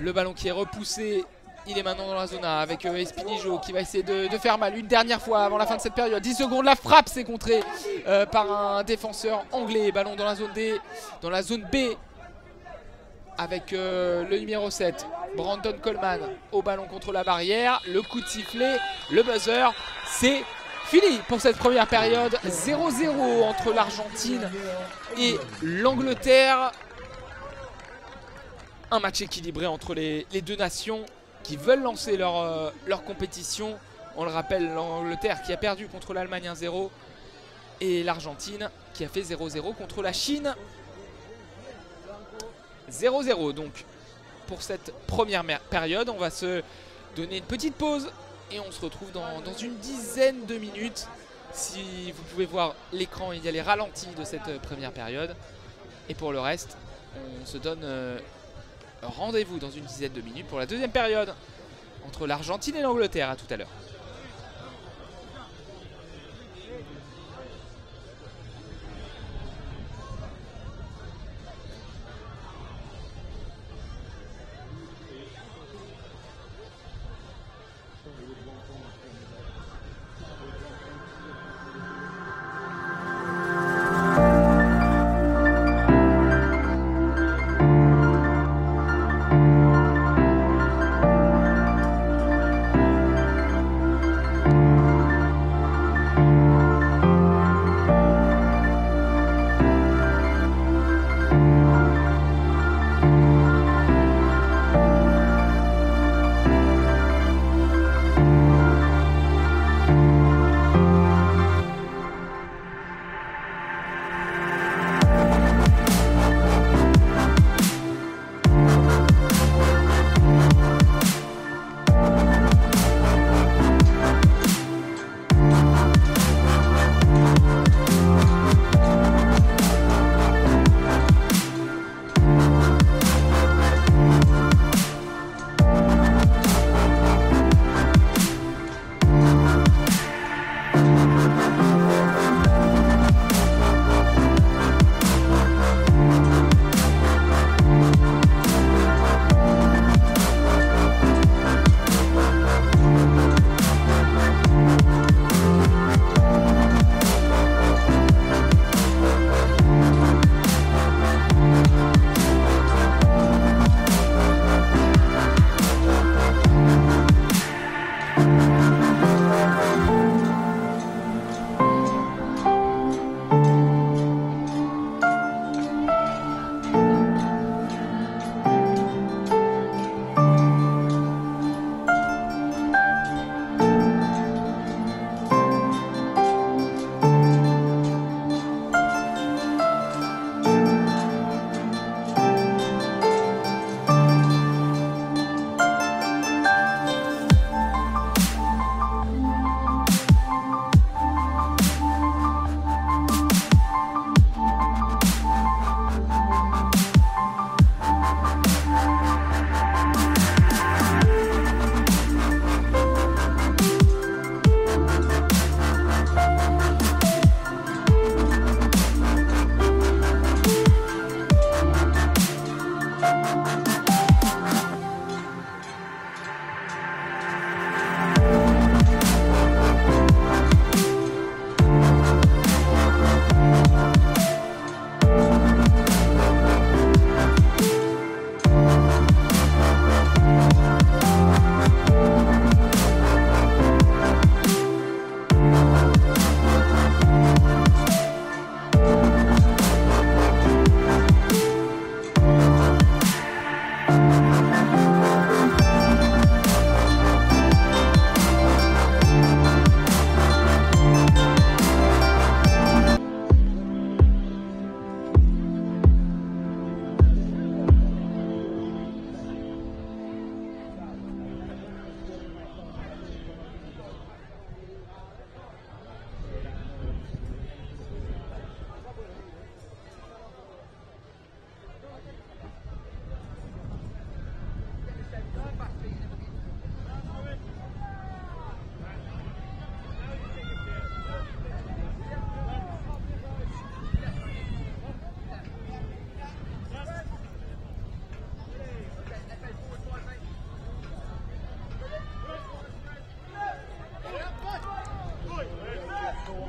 A: Le ballon qui est repoussé. Il est maintenant dans la zone A avec Espinillo qui va essayer de faire mal une dernière fois avant la fin de cette période. 10 secondes, la frappe c'est contré par un défenseur anglais. Ballon dans la zone D, dans la zone B avec le numéro 7, Brandon Coleman au ballon contre la barrière. Le coup de sifflet, le buzzer, c'est fini pour cette première période. 0-0 entre l'Argentine et l'Angleterre. Un match équilibré entre les deux nations qui veulent lancer leur compétition. On le rappelle, l'Angleterre qui a perdu contre l'Allemagne 1-0 et l'Argentine qui a fait 0-0 contre la Chine. 0-0 donc pour cette première période. On va se donner une petite pause et on se retrouve dans une dizaine de minutes. Si vous pouvez voir l'écran, il y a les ralentis de cette première période. Et pour le reste, on se donne rendez-vous dans une dizaine de minutes pour la deuxième période entre l'Argentine et l'Angleterre. À tout à l'heure.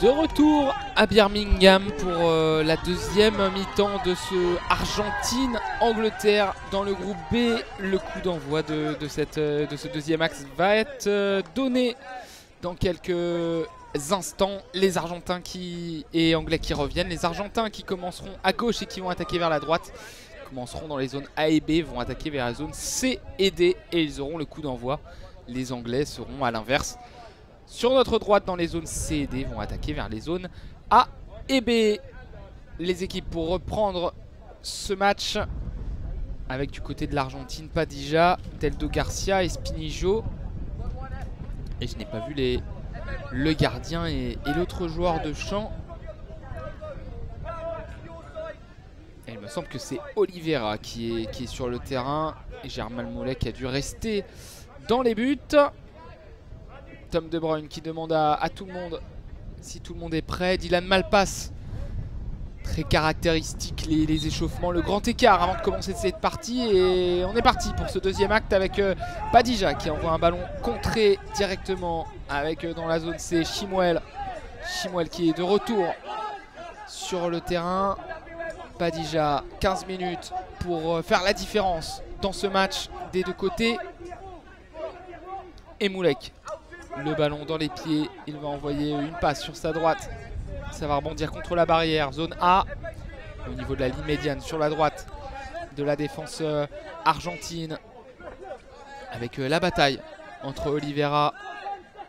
A: De retour à Birmingham pour la deuxième mi-temps de ce Argentine-Angleterre dans le groupe B. Le coup d'envoi de ce deuxième axe va être donné dans quelques instants. Les Argentins et Anglais qui reviennent. Les Argentins qui commenceront à gauche et qui vont attaquer vers la droite commenceront dans les zones A et B, vont attaquer vers la zone C et D et ils auront le coup d'envoi. Les Anglais seront à l'inverse. Sur notre droite, dans les zones C et D, vont attaquer vers les zones A et B. Les équipes pour reprendre ce match avec du côté de l'Argentine, Padilla, Deldo Garcia et Espinillo. Et je n'ai pas vu le gardien et l'autre joueur de champ. Et il me semble que c'est Oliveira qui est sur le terrain. Et Germain Moulet qui a dû rester dans les buts. Tom De Bruyne qui demande à tout le monde si tout le monde est prêt. Dylan Malpass, très caractéristique les échauffements, le grand écart avant de commencer cette partie. Et on est parti pour ce deuxième acte avec Padilla qui envoie un ballon contré directement avec dans la zone C Chimuel. Chimuel qui est de retour sur le terrain. Padilla, 15 minutes pour faire la différence dans ce match des deux côtés. Et Moulek, le ballon dans les pieds, il va envoyer une passe sur sa droite. Ça va rebondir contre la barrière, zone A. Au niveau de la ligne médiane sur la droite de la défense argentine. Avec la bataille entre Oliveira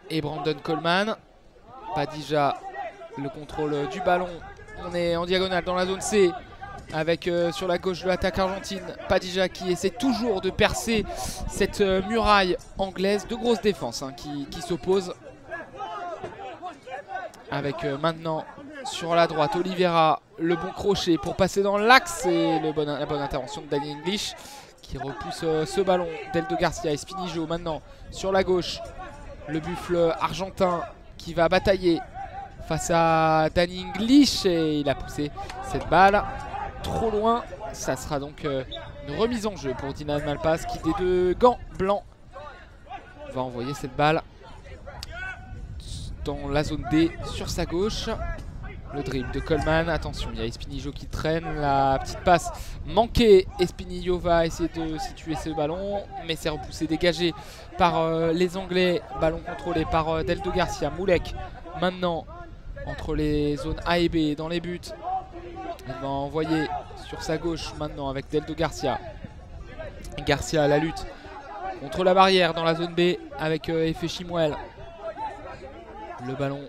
A: et Brandon Coleman. Padilla, le contrôle du ballon. On est en diagonale dans la zone C. Avec sur la gauche de l'attaque argentine, Padilla qui essaie toujours de percer cette muraille anglaise. De grosses défenses qui s'opposent. Avec maintenant sur la droite Oliveira, le bon crochet pour passer dans l'axe. Et la bonne intervention de Danny English qui repousse ce ballon. Deldo Garcia, Espinillo maintenant sur la gauche. Le buffle argentin qui va batailler face à Danny English. Et il a poussé cette balle trop loin. Ça sera donc une remise en jeu pour Dylan Malpass qui des deux gants blancs va envoyer cette balle dans la zone D sur sa gauche. Le dribble de Coleman, attention, il y a Espinillo qui traîne, la petite passe manquée. Espinillo va essayer de situer ce ballon mais c'est repoussé, dégagé par les Anglais. Ballon contrôlé par Deldo Garcia. Moulek maintenant entre les zones A et B dans les buts. Il va envoyer sur sa gauche maintenant avec Deldo Garcia. Garcia à la lutte contre la barrière dans la zone B avec Efe Chimuel. Le ballon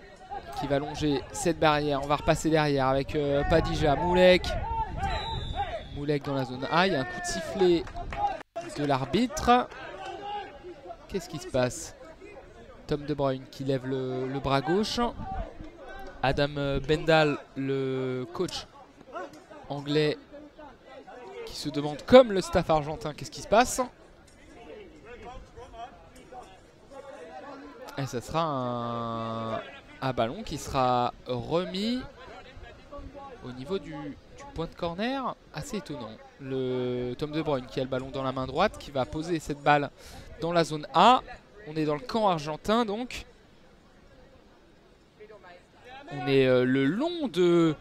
A: qui va longer cette barrière. On va repasser derrière avec Padilla. Moulek dans la zone A. Il y a un coup de sifflet de l'arbitre. Qu'est-ce qui se passe? Tom De Bruyne qui lève le bras gauche. Adam Bendal, le coach anglais, qui se demande comme le staff argentin qu'est-ce qui se passe. Et ça sera un ballon qui sera remis au niveau du point de corner. Assez étonnant. Le Tom De Bruyne qui a le ballon dans la main droite, qui va poser cette balle dans la zone A. On est dans le camp argentin donc. On est le long de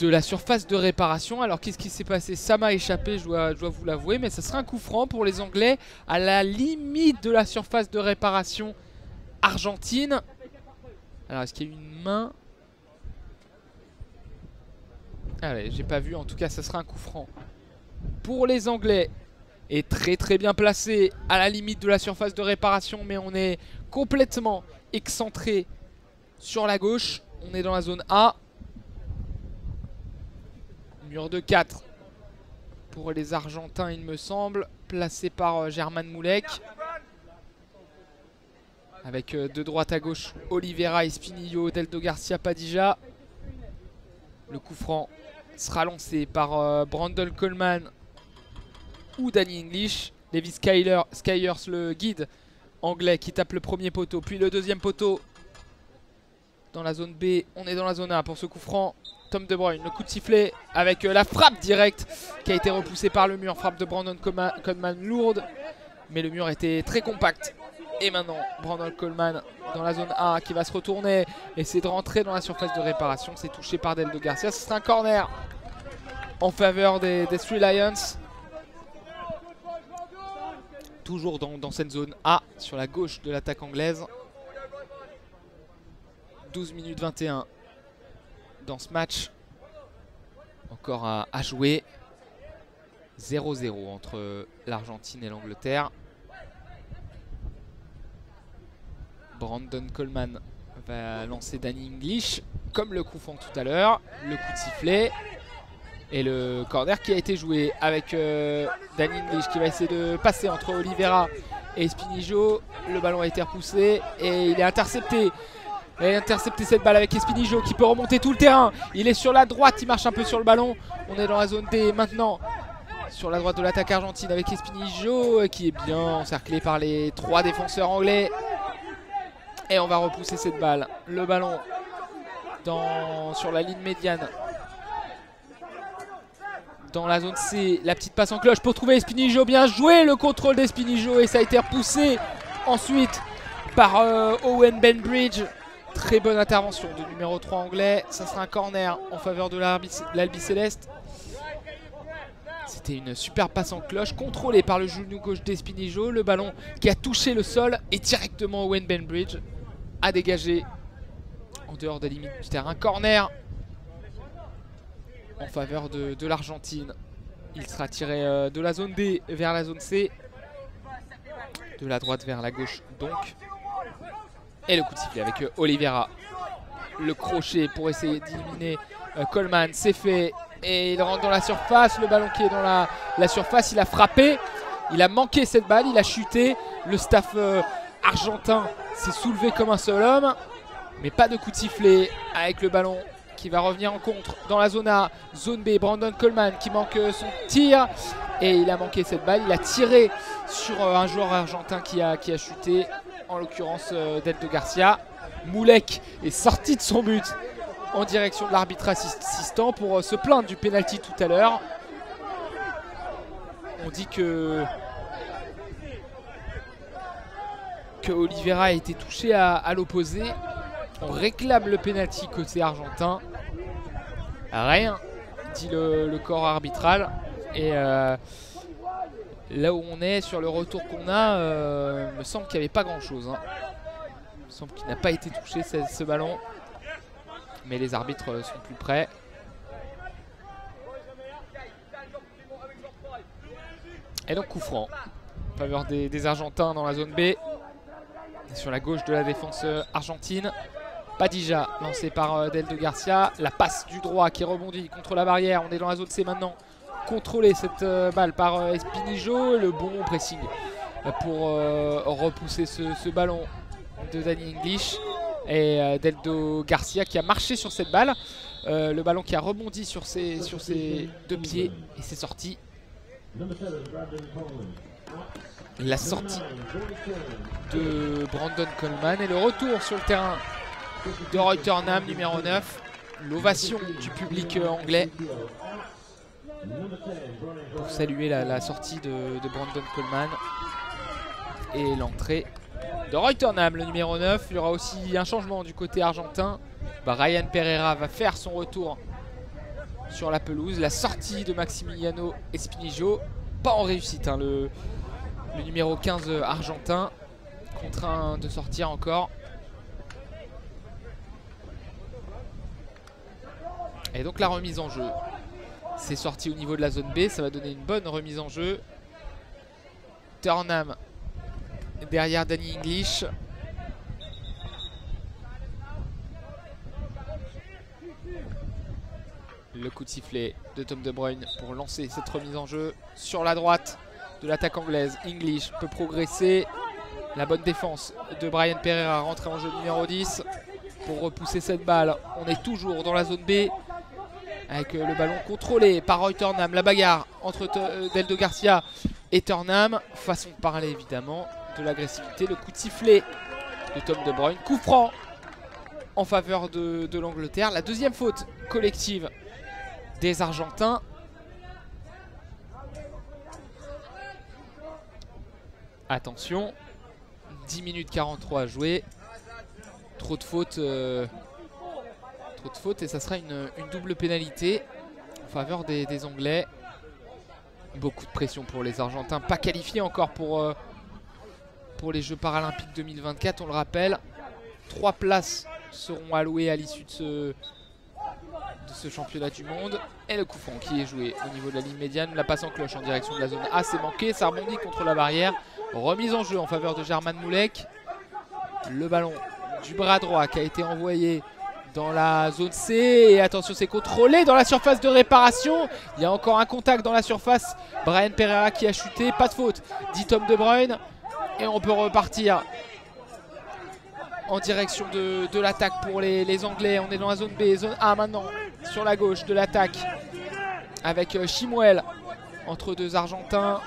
A: la surface de réparation. Alors qu'est-ce qui s'est passé? Ça m'a échappé, je dois vous l'avouer. Mais ça sera un coup franc pour les Anglais à la limite de la surface de réparation argentine. Alors est-ce qu'il y a une main? Allez, j'ai pas vu. En tout cas, ça sera un coup franc pour les Anglais. Et très très bien placé à la limite de la surface de réparation. Mais on est complètement excentré sur la gauche. On est dans la zone A. Mur de 4 pour les Argentins, il me semble. Placé par Germain Moulek. Avec de droite à gauche Oliveira, Espinillo, Deldo Garcia, Padilla. Le coup franc sera lancé par Brandon Coleman ou Danny English. Levi Skyers, le guide anglais, qui tape le premier poteau, puis le deuxième poteau dans la zone B. On est dans la zone A pour ce coup franc. Tom De Bruyne, le coup de sifflet avec la frappe directe qui a été repoussée par le mur. Frappe de Brandon Coleman lourde, mais le mur était très compact Et maintenant, Brandon Coleman dans la zone A qui va se retourner. Essayer de rentrer dans la surface de réparation. C'est touché par Deldo Garcia. Ce sera un corner en faveur des Three Lions. Toujours dans cette zone A, sur la gauche de l'attaque anglaise. 12 minutes 21 dans ce match. Encore à jouer. 0-0 entre l'Argentine et l'Angleterre. Brandon Coleman va lancer Danny English comme le coup franc tout à l'heure. Le coup de sifflet. Et le corner qui a été joué avec Danny English qui va essayer de passer entre Oliveira et Espinijo. Le ballon a été repoussé et il est intercepté. Il a intercepté cette balle avec Espinijo qui peut remonter tout le terrain. Il est sur la droite, il marche un peu sur le ballon. On est dans la zone D maintenant. Sur la droite de l'attaque argentine avec Espinijo qui est bien encerclé par les 3 défenseurs anglais. Et on va repousser cette balle. Le ballon sur la ligne médiane. Dans la zone C, la petite passe en cloche pour trouver Espinijo. Bien joué le contrôle d'Espinijo et ça a été repoussé ensuite par Owen Benbridge. Très bonne intervention du numéro 3 anglais. Ça sera un corner en faveur de l'Albi Céleste. C'était une super passe en cloche contrôlée par le genou gauche d'Espinijo. Le ballon qui a touché le sol et directement Owen Benbridge a dégagé en dehors des limites du terrain. Corner en faveur de l'Argentine. Il sera tiré de la zone D vers la zone C. De la droite vers la gauche donc. Et le coup de sifflet avec Oliveira. Le crochet pour essayer d'éliminer Coleman. C'est fait. Et il rentre dans la surface. Le ballon qui est dans la surface. Il a frappé. Il a manqué cette balle. Il a chuté. Le staff argentin s'est soulevé comme un seul homme. Mais pas de coup de sifflet avec le ballon qui va revenir en contre dans la zone A. Zone B, Brandon Coleman qui manque son tir. Et il a manqué cette balle. Il a tiré sur un joueur argentin qui a chuté. En l'occurrence Deldo Garcia. Moulek est sorti de son but en direction de l'arbitre assistant pour se plaindre du penalty tout à l'heure. On dit que Oliveira a été touché à l'opposé. On réclame le penalty côté argentin. Rien, dit le corps arbitral. Et là où on est, sur le retour qu'on a, il me semble qu'il n'y avait pas grand chose. Il me semble qu'il n'a pas été touché ce ballon. Mais les arbitres sont plus près. Et donc coup franc en faveur des Argentins dans la zone B. Et sur la gauche de la défense argentine. Padilla lancé par Deldo Garcia. La passe du droit qui rebondit contre la barrière. On est dans la zone C maintenant. Contrôler cette balle par Espinijo. Le bon pressing pour repousser ce ballon de Danny English. Et Deldo Garcia qui a marché sur cette balle. Le ballon qui a rebondi sur ses 2 pieds. Et c'est sorti. La sortie de Brandon Coleman. Et le retour sur le terrain de Reutersnam, numéro 9. L'ovation du public anglais. Pour saluer la sortie de Brandon Coleman. Et l'entrée de Reutersnam, le numéro 9. Il y aura aussi un changement du côté argentin. Ryan Pereira va faire son retour sur la pelouse. La sortie de Maximiliano Espinijo. Pas en réussite, le numéro 15 argentin. Contraint de sortir encore. Et donc la remise en jeu. C'est sorti au niveau de la zone B. Ça va donner une bonne remise en jeu. Turnham derrière Danny English. Le coup de sifflet de Tom De Bruyne pour lancer cette remise en jeu sur la droite de l'attaque anglaise. English peut progresser. La bonne défense de Brian Pereira rentré en jeu numéro 10 pour repousser cette balle. On est toujours dans la zone B avec le ballon contrôlé par Reutersnam. La bagarre entre Deldo Garcia et Turnham. Façon de parler évidemment, de l'agressivité. Le coup de sifflet de Tom De Bruyne. Coup franc en faveur de l'Angleterre. La deuxième faute collective des Argentins. Attention, 10 minutes 43 à jouer. Trop de fautes. Et ça sera une double pénalité en faveur des Anglais. Beaucoup de pression pour les Argentins. Pas qualifiés encore pour les Jeux Paralympiques 2024, on le rappelle. 3 places seront allouées à l'issue de ce championnat du monde. Et le coup franc qui est joué au niveau de la ligne médiane. La passe en cloche en direction de la zone A, c'est manqué. Ça rebondit contre la barrière. Remise en jeu en faveur de German Moulek. Le ballon du bras droit qui a été envoyé dans la zone C. Et attention, c'est contrôlé dans la surface de réparation. Il y a encore un contact dans la surface. Bryan Pereira qui a chuté. Pas de faute, dit Tom De Bruyne. Et on peut repartir en direction de l'attaque pour les Anglais. On est dans la zone B, zone A maintenant, sur la gauche de l'attaque. Avec Chimuel entre deux Argentins.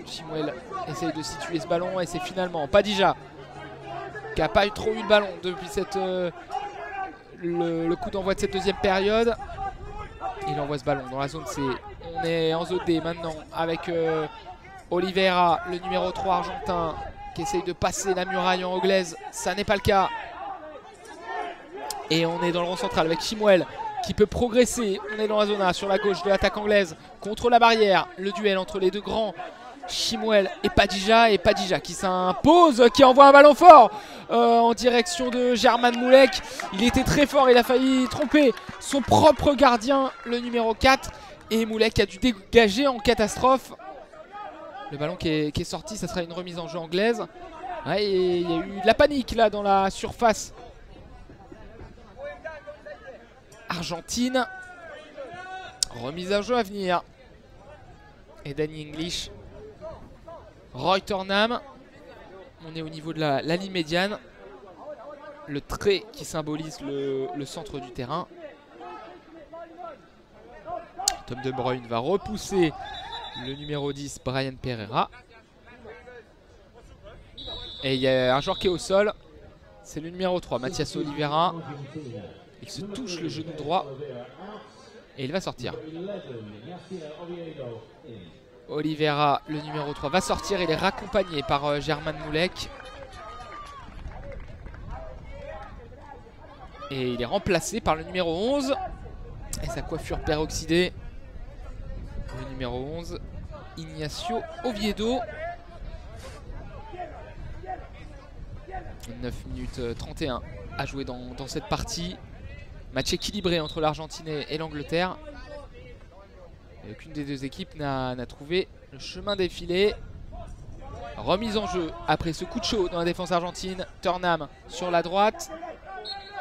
A: Chimuel essaye de situer ce ballon et c'est finalement Padilla qui n'a pas trop eu de ballon depuis le coup d'envoi de cette deuxième période. Il envoie ce ballon dans la zone C. On est en zone D maintenant avec Oliveira, le numéro 3 argentin, qui essaye de passer la muraille en anglaise. Ça n'est pas le cas. Et on est dans le rond central avec Chimuel qui peut progresser. On est dans la zone A sur la gauche de l'attaque anglaise contre la barrière. Le duel entre les deux grands, Chimuel et Padilla. Et Padilla qui s'impose, qui envoie un ballon fort en direction de German Moulek. Il était très fort, il a failli tromper son propre gardien, le numéro 4. Et Moulek a dû dégager en catastrophe. Le ballon qui est sorti, ça sera une remise en jeu anglaise. Ouais, et il y a eu de la panique là dans la surface argentine. Remise en jeu à venir. Et Danny English. Roy Turnham. On est au niveau de la ligne médiane. Le trait qui symbolise le centre du terrain. Tom De Bruyne va repousser le numéro 10, Bryan Pereira. Et il y a un joueur qui est au sol. C'est le numéro 3, Mathias Oliveira. Il se touche le genou droit. Et il va sortir. Oliveira, le numéro 3, va sortir. Il est raccompagné par German Moulek. Et il est remplacé par le numéro 11. Et sa coiffure peroxydée. Le numéro 11, Ignacio Oviedo. 9 minutes 31 à jouer dans cette partie. Match équilibré entre l'Argentine et l'Angleterre. Aucune des deux équipes n'a trouvé le chemin des filets. Remise en jeu après ce coup de chaud dans la défense argentine. Turnham sur la droite.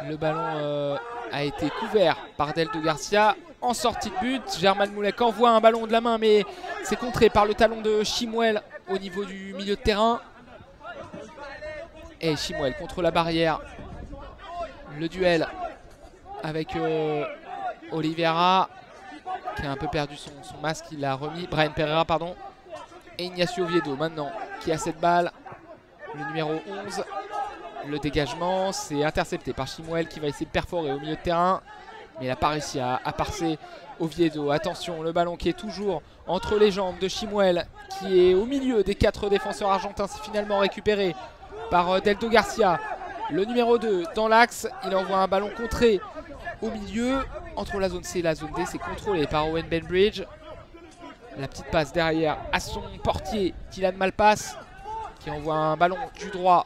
A: Le ballon a été couvert par Deldo Garcia. En sortie de but, German Moulek envoie un ballon de la main, mais c'est contré par le talon de Chimuel au niveau du milieu de terrain. Et Chimuel contre la barrière. Le duel avec Oliveira qui a un peu perdu son masque, il l'a remis. Bryan Pereira, pardon. Et Ignacio Oviedo maintenant qui a cette balle. Le numéro 11. Le dégagement, c'est intercepté par Chimuel qui va essayer de perforer au milieu de terrain. Mais il n'a pas réussi à passer Oviedo. Attention, le ballon qui est toujours entre les jambes de Chimuel, qui est au milieu des 4 défenseurs argentins. C'est finalement récupéré par Deldo Garcia. Le numéro 2 dans l'axe. Il envoie un ballon contré au milieu. Entre la zone C et la zone D, c'est contrôlé par Owen Benbridge. La petite passe derrière à son portier, Dylan Malpass, qui envoie un ballon du droit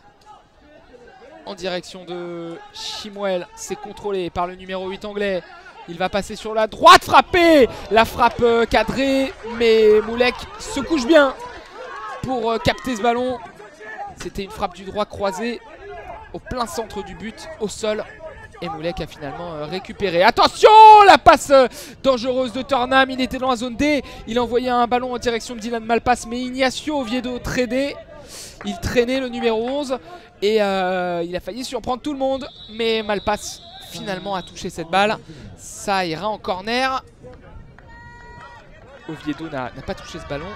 A: en direction de Chimuel. C'est contrôlé par le numéro 8 anglais. Il va passer sur la droite, frapper. La frappe cadrée, mais Moulek se couche bien pour capter ce ballon. C'était une frappe du droit croisée au plein centre du but, au sol. Et Moulek a finalement récupéré. Attention, la passe dangereuse de Turnham. Il était dans la zone D. Il envoyait un ballon en direction de Dylan Malpass, mais Ignacio Oviedo traînait. Il traînait le numéro 11. Et il a failli surprendre tout le monde. Mais Malpass finalement a touché cette balle. Ça ira en corner. Oviedo n'a pas touché ce ballon.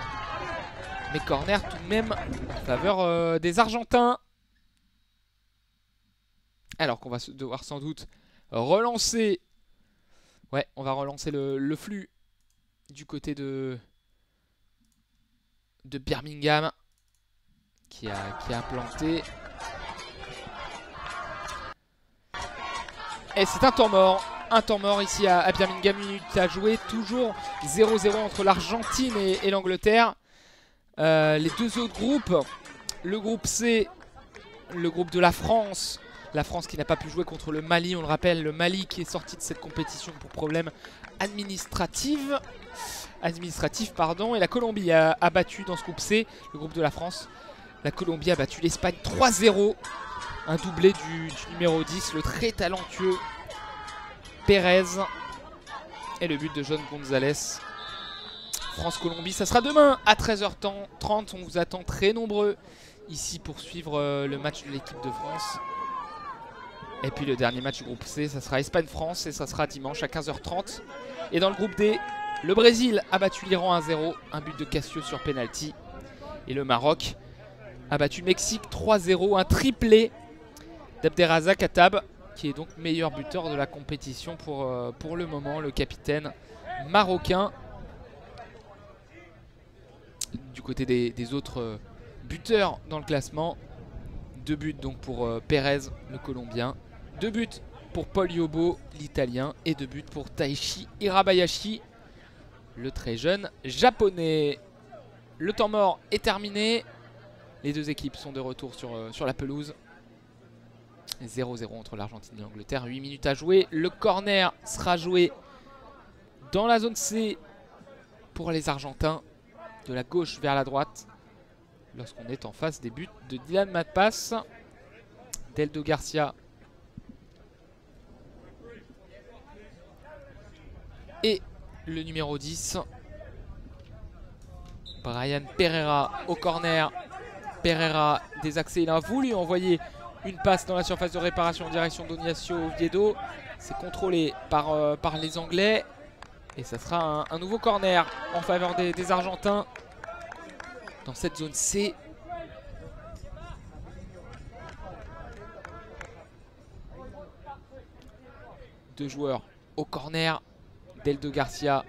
A: Mais corner tout de même en faveur des Argentins. Alors qu'on va devoir sans doute relancer. Ouais, on va relancer le flux du côté de Birmingham qui a planté. Et c'est un temps mort. Un temps mort ici à Birmingham. Une minute à jouer. Toujours 0-0 entre l'Argentine et l'Angleterre. Les deux autres groupes. Le groupe C, le groupe de la France. La France qui n'a pas pu jouer contre le Mali. On le rappelle, le Mali qui est sorti de cette compétition pour problème administratif. Et la Colombie a battu dans ce groupe C, le groupe de la France. La Colombie a battu l'Espagne 3-0. Un doublé du numéro 10, le très talentueux Pérez. Et le but de John Gonzalez. France-Colombie, ça sera demain à 13h30. On vous attend très nombreux ici pour suivre le match de l'équipe de France. Et puis le dernier match du groupe C, ça sera Espagne-France et ça sera dimanche à 15h30. Et dans le groupe D, le Brésil a battu l'Iran 1-0, un but de Cassio sur penalty. Et le Maroc a battu le Mexique 3-0, un triplé d'Abderrazak Attab, qui est donc meilleur buteur de la compétition pour le moment, le capitaine marocain. Du côté des autres buteurs dans le classement, 2 buts donc pour Pérez, le Colombien, 2 buts pour Paul Yobo, l'Italien, et 2 buts pour Taishi Hirabayashi, le très jeune Japonais. Le temps mort est terminé. Les deux équipes sont de retour sur la pelouse. 0-0 entre l'Argentine et l'Angleterre. 8 minutes à jouer. Le corner sera joué dans la zone C pour les Argentins. De la gauche vers la droite. Lorsqu'on est en face des buts de Dylan Matpas. Deldo Garcia. Et le numéro 10. Brian Pereira au corner. Pereira désaxé. Il a voulu envoyer une passe dans la surface de réparation en direction d'Oniacio Oviedo. C'est contrôlé par les Anglais. Et ça sera un nouveau corner en faveur des Argentins dans cette zone C. Deux joueurs au corner. Deldo Garcia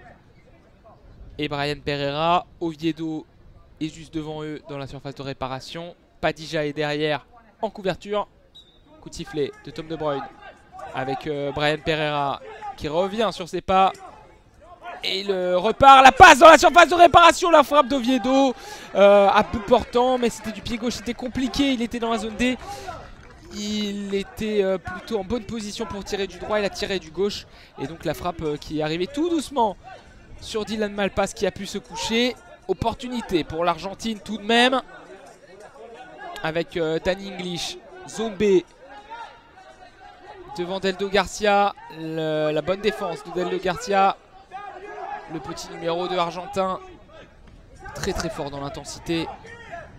A: et Brian Pereira. Oviedo est juste devant eux dans la surface de réparation. Padilla est derrière en couverture. Coup de sifflet de Tom De Bruyne avec Brian Pereira qui revient sur ses pas. Et il repart, la passe dans la surface de réparation, la frappe d'Oviedo à peu portant, mais c'était du pied gauche, c'était compliqué, il était dans la zone D. Il était plutôt en bonne position pour tirer du droit, il a tiré du gauche. Et donc la frappe qui est arrivée tout doucement sur Dylan Malpas qui a pu se coucher. Opportunité pour l'Argentine tout de même. Avec Danny English, zone B. Devant Deldo Garcia, la bonne défense de Deldo Garcia. Le petit numéro 2 argentin, très très fort dans l'intensité.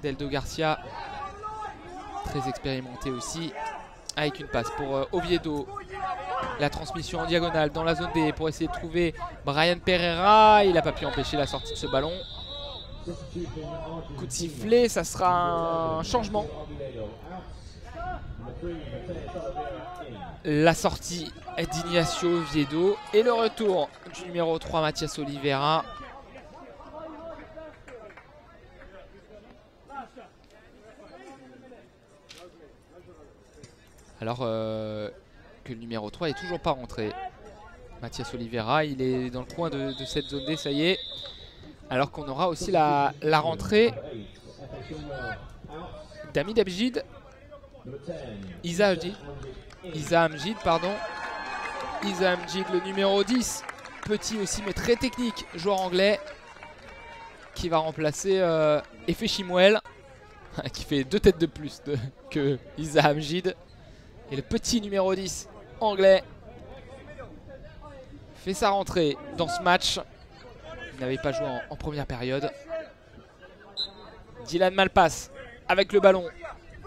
A: Deldo Garcia, très expérimenté aussi, avec une passe pour Oviedo. La transmission en diagonale dans la zone D pour essayer de trouver Brian Pereira. Il n'a pas pu empêcher la sortie de ce ballon. Coup de sifflet, ça sera un changement. La sortie d'Ignacio Oviedo et le retour du numéro 3 Mathias Oliveira. Alors que le numéro 3 est toujours pas rentré. Mathias Oliveira, il est dans le coin de cette zone D, ça y est. Alors qu'on aura aussi la rentrée d'Hamid Abjid. Isa Amjid, pardon. Isa Amjid, le numéro 10. Petit aussi, mais très technique. Joueur anglais. Qui va remplacer Efe Chimuel. Qui fait 2 têtes de plus que Isa Amjid. Et le petit numéro 10 anglais fait sa rentrée dans ce match. Il n'avait pas joué en première période. Dylan Malpas avec le ballon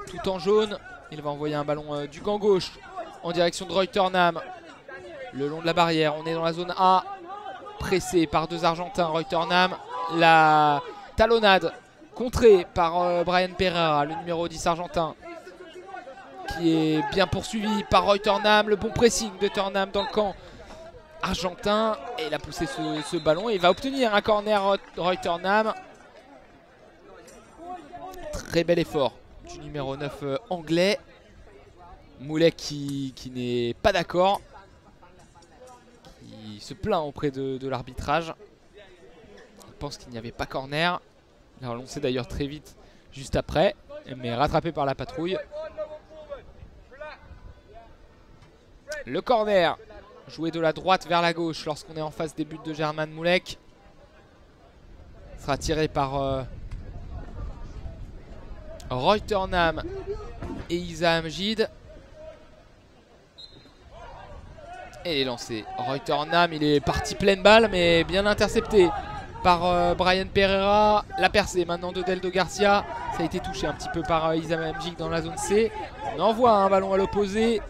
A: tout en jaune. Il va envoyer un ballon du gant gauche en direction de Reutersnam. Le long de la barrière, on est dans la zone A. Pressé par 2 Argentins. Reutersnam, la talonnade contrée par Brian Pereira, le numéro 10 argentin. Qui est bien poursuivi par Reutersnam. Le bon pressing de Reutersnam dans le camp argentin. Et il a poussé ce ballon. Et il va obtenir un corner Reutersnam. Très bel effort du numéro 9 anglais. Moulet qui n'est pas d'accord. se plaint auprès de l'arbitrage. Il pense qu'il n'y avait pas corner. Il a relancé d'ailleurs très vite juste après, mais rattrapé par la patrouille. Le corner, joué de la droite vers la gauche lorsqu'on est en face des buts de German Moulek. Sera tiré par Reutersnam et Isa Amjid. Et il est lancé. Reutersnam, il est parti pleine balle, mais bien intercepté par Brian Pereira. La percée maintenant de Deldo Garcia. Ça a été touché un petit peu par Isa Amjid dans la zone C. On envoie un ballon à l'opposé.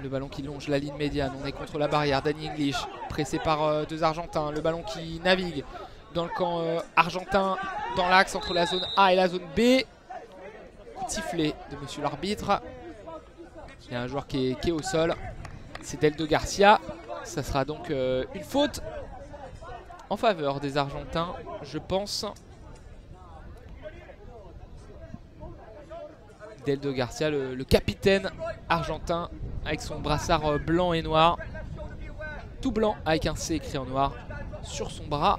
A: Le ballon qui longe la ligne médiane. On est contre la barrière. Danny English pressé par deux Argentins. Le ballon qui navigue dans le camp argentin, dans l'axe entre la zone A et la zone B. Coup de sifflet de monsieur l'arbitre. Il y a un joueur qui est au sol. C'est Deldo Garcia. Ça sera donc une faute en faveur des Argentins, je pense. Deldo Garcia, le capitaine argentin, avec son brassard blanc et noir. Tout blanc avec un C écrit en noir sur son bras.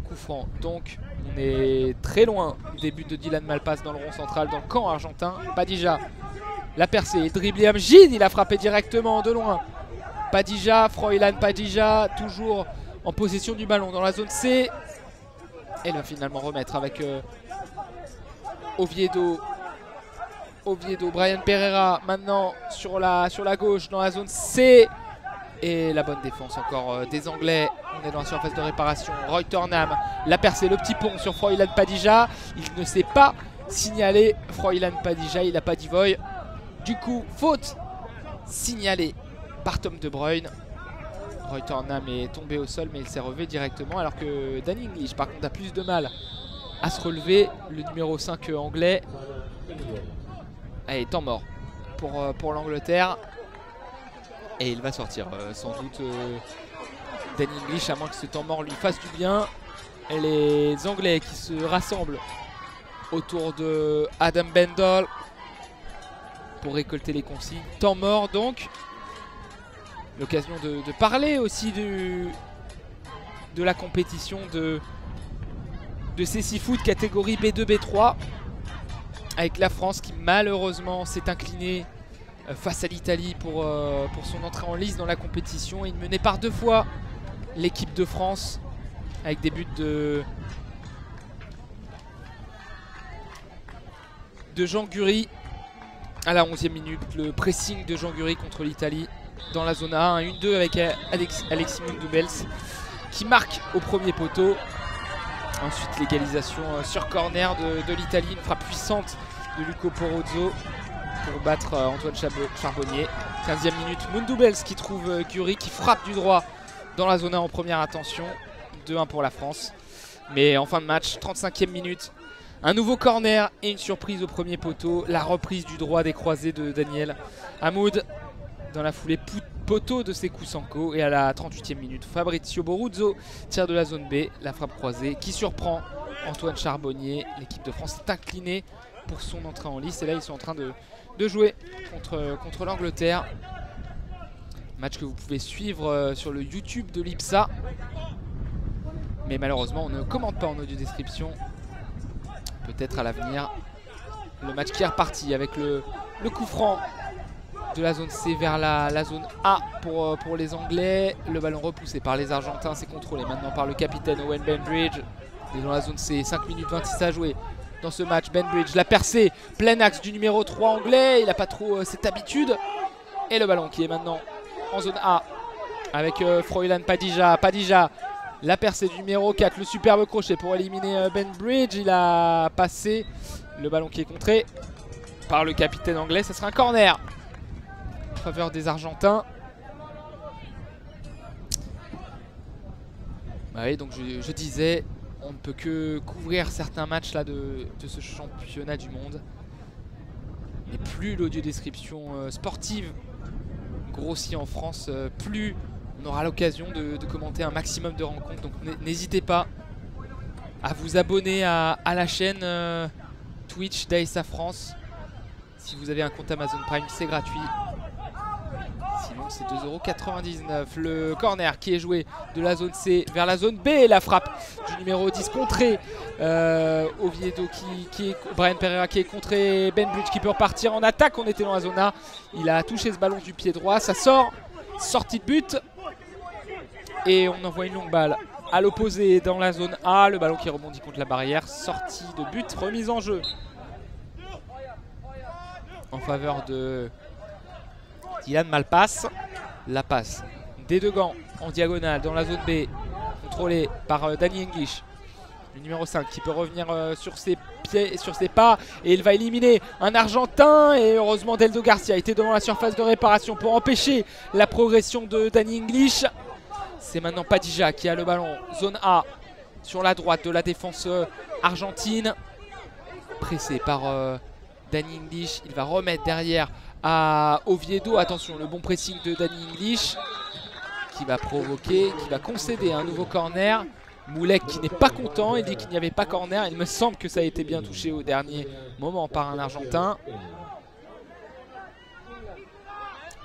A: Coup franc, donc on est très loin des buts de Dylan Malpass dans le rond central, dans le camp argentin. Padija, la percée, dribblé Amjid, il a frappé directement de loin. Padija, Froilan Padija, toujours en possession du ballon dans la zone C. Et il va finalement remettre avec Oviedo, Brian Pereira maintenant sur la gauche dans la zone C. Et la bonne défense encore des Anglais. On est dans la surface de réparation. Reutersnam, la percée, le petit pont sur Froilan Padija. Il ne s'est pas signalé. Froilan Padija, il n'a pas d'Ivoy. Du coup, faute signalée par Tom De Bruyne. Reutersnam est tombé au sol, mais il s'est relevé directement. Alors que Danny English, par contre, a plus de mal à se relever. Le numéro 5 anglais. Allez, temps mort pour l'Angleterre. Et il va sortir sans doute Danny English, à moins que ce temps mort lui fasse du bien. Et les Anglais qui se rassemblent autour de Adam Bendall pour récolter les consignes. Temps mort donc. L'occasion de parler aussi de la compétition de ces 6 foot catégorie B2, B3. Avec la France qui malheureusement s'est inclinée face à l'Italie pour son entrée en lice dans la compétition. Il menait par 2 fois l'équipe de France avec des buts de Jean Gury à la 11e minute. Le pressing de Jean Gury contre l'Italie dans la zone A, 1-1-2 avec Alexis Mundubels qui marque au premier poteau. Ensuite l'égalisation sur corner de l'Italie, une frappe puissante de Luco Porozzo pour battre Antoine Charbonnier. 15e minute, Mundubels qui trouve Gury, qui frappe du droit dans la zone A en première intention. 2-1 pour la France. Mais en fin de match, 35e minute, un nouveau corner et une surprise au premier poteau. La reprise du droit des croisés de Daniel Hamoud. Dans la foulée, poteau de Sekou Sanko. Et à la 38e minute, Fabrizio Boruzzo tire de la zone B. La frappe croisée qui surprend Antoine Charbonnier. L'équipe de France est inclinée pour son entrée en lice. Et là, ils sont en train de jouer contre l'Angleterre. Match que vous pouvez suivre sur le YouTube de l'IPSA. Mais malheureusement, on ne commente pas en audio description. Peut-être à l'avenir. Le match qui est reparti avec le coup franc de la zone C vers la zone A pour les Anglais. Le ballon repoussé par les Argentins. C'est contrôlé maintenant par le capitaine Owen Benbridge. Et dans la zone C, 5 minutes 26 à jouer dans ce match. Benbridge, la percée, plein axe du numéro 3 anglais. Il n'a pas trop cette habitude. Et le ballon qui est maintenant en zone A avec Froilan Padija. Padija, la percée du numéro 4. Le superbe crochet pour éliminer Benbridge. Il a passé. Le ballon qui est contré par le capitaine anglais. Ça sera un corner en faveur des Argentins. Bah oui, donc je disais, on ne peut que couvrir certains matchs là de ce championnat du monde. Et plus l'audio description sportive grossit en France, plus on aura l'occasion de commenter un maximum de rencontres. Donc n'hésitez pas à vous abonner à la chaîne Twitch d'ASA France. Si vous avez un compte Amazon Prime, c'est gratuit. Sinon, ballon, c'est 2,99 €. Le corner qui est joué de la zone C vers la zone B. La frappe du numéro 10 contré. Oviedo Brian Pereira qui est contré. Ben Butch qui peut repartir en attaque. On était dans la zone A. Il a touché ce ballon du pied droit. Ça sort. Sortie de but. Et on envoie une longue balle à l'opposé dans la zone A. Le ballon qui rebondit contre la barrière. Sortie de but. Remise en jeu en faveur de Dylan Malpass. La passe des deux gants en diagonale dans la zone B, contrôlée par Danny English, le numéro 5 qui peut revenir sur ses pieds et sur ses pas, et il va éliminer un Argentin. Et heureusement Deldo Garcia était devant la surface de réparation pour empêcher la progression de Danny English. C'est maintenant Padilla qui a le ballon, zone A, sur la droite de la défense argentine, pressé par Danny English. Il va remettre derrière à Oviedo. Attention, le bon pressing de Danny English qui va provoquer, qui va concéder un nouveau corner. Moulek qui n'est pas content, il dit qu'il n'y avait pas corner. Il me semble que ça a été bien touché au dernier moment par un Argentin.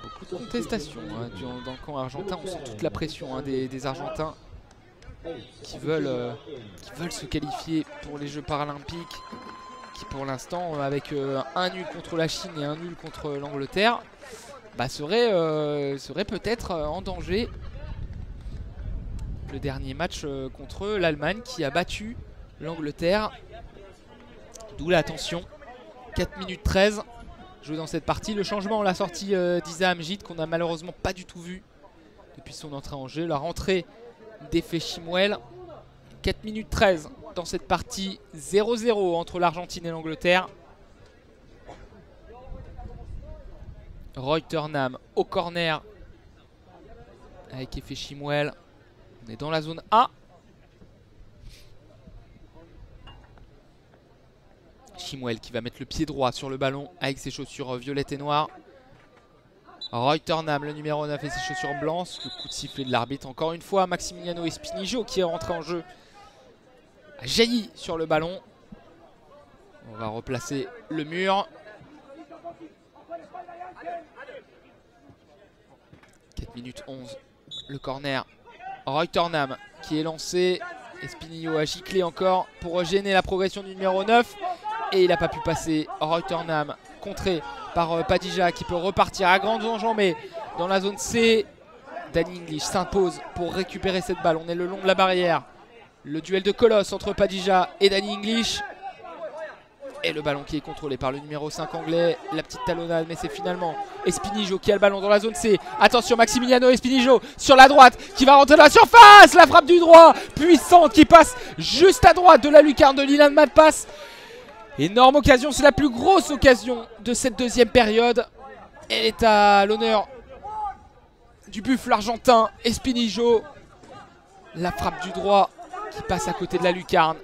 A: Beaucoup de contestations dans le camp argentin. On sent toute la pression des Argentins qui veulent se qualifier pour les Jeux paralympiques, qui pour l'instant avec un nul contre la Chine et un nul contre l'Angleterre serait peut-être en danger. Le dernier match contre l'Allemagne qui a battu l'Angleterre, d'où la tension. 4 minutes 13 joué dans cette partie. Le changement, la sortie d'Isa Hamjid qu'on n'a malheureusement pas du tout vu depuis son entrée en jeu. La rentrée d'Efe Chimuel. 4 minutes 13 dans cette partie, 0-0 entre l'Argentine et l'Angleterre. Roy Turnham au corner avec Efe Chimuel. On est dans la zone A. Chimuel qui va mettre le pied droit sur le ballon avec ses chaussures violettes et noires. Roy Turnham, le numéro 9, et ses chaussures blanches. Le coup de sifflet de l'arbitre. Encore une fois, Maximiliano Espinijo qui est rentré en jeu a jailli sur le ballon. On va replacer le mur. 4 minutes 11. Le corner. Roy Turnham qui est lancé. Espinillo a giclé encore pour gêner la progression du numéro 9. Et il n'a pas pu passer. Roy Turnham contré par Padilla qui peut repartir à grandes enjambées dans la zone C. Danny English s'impose pour récupérer cette balle. On est le long de la barrière. Le duel de colosse entre Padilla et Danny English. Et le ballon qui est contrôlé par le numéro 5 anglais. La petite talonnade, mais c'est finalement Espinijo qui a le ballon dans la zone C. Attention, Maximiliano Espinijo sur la droite qui va rentrer dans la surface. La frappe du droit puissante qui passe juste à droite de la lucarne de Dylan Malpass. Énorme occasion, c'est la plus grosse occasion de cette deuxième période. Elle est à l'honneur du buffle argentin Espinijo. La frappe du droit qui passe à côté de la lucarne.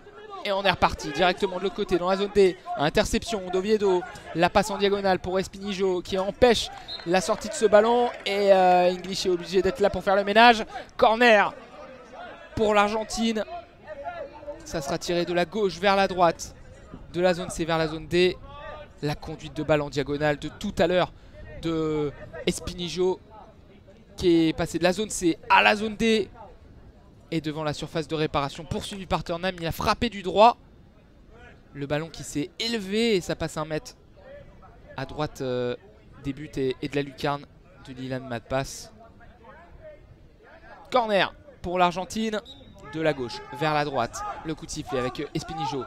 A: Et on est reparti directement de l'autre côté dans la zone D. Interception d'Oviedo. La passe en diagonale pour Espinijo qui empêche la sortie de ce ballon. Et English est obligé d'être là pour faire le ménage. Corner pour l'Argentine. Ça sera tiré de la gauche vers la droite. De la zone C vers la zone D. La conduite de balle en diagonale de tout à l'heure de Espinijo qui est passé de la zone C à la zone D. Et devant la surface de réparation poursuivi par Turnham, il a frappé du droit. Le ballon qui s'est élevé et ça passe 1 mètre à droite des buts et de la lucarne de Dylan Malpass. Corner pour l'Argentine, de la gauche vers la droite. Le coup de sifflet avec Espinijo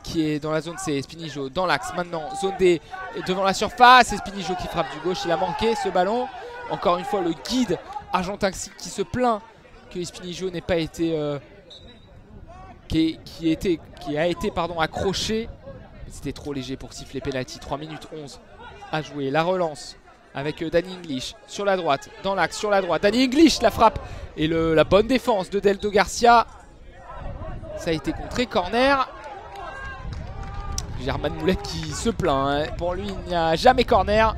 A: qui est dans la zone C. Espinijo dans l'axe maintenant, zone D devant la surface. Espinijo qui frappe du gauche, il a manqué ce ballon. Encore une fois le guide argentin qui se plaint que Espinijo n'ait pas été qui a été accroché. C'était trop léger pour siffler penalty. 3 minutes 11 à jouer. La relance avec Danny English sur la droite, dans l'axe, sur la droite. Danny English, la frappe et la bonne défense de Deldo Garcia. Ça a été contré, corner. German Moulek qui se plaint. Pour lui, il n'y a jamais corner.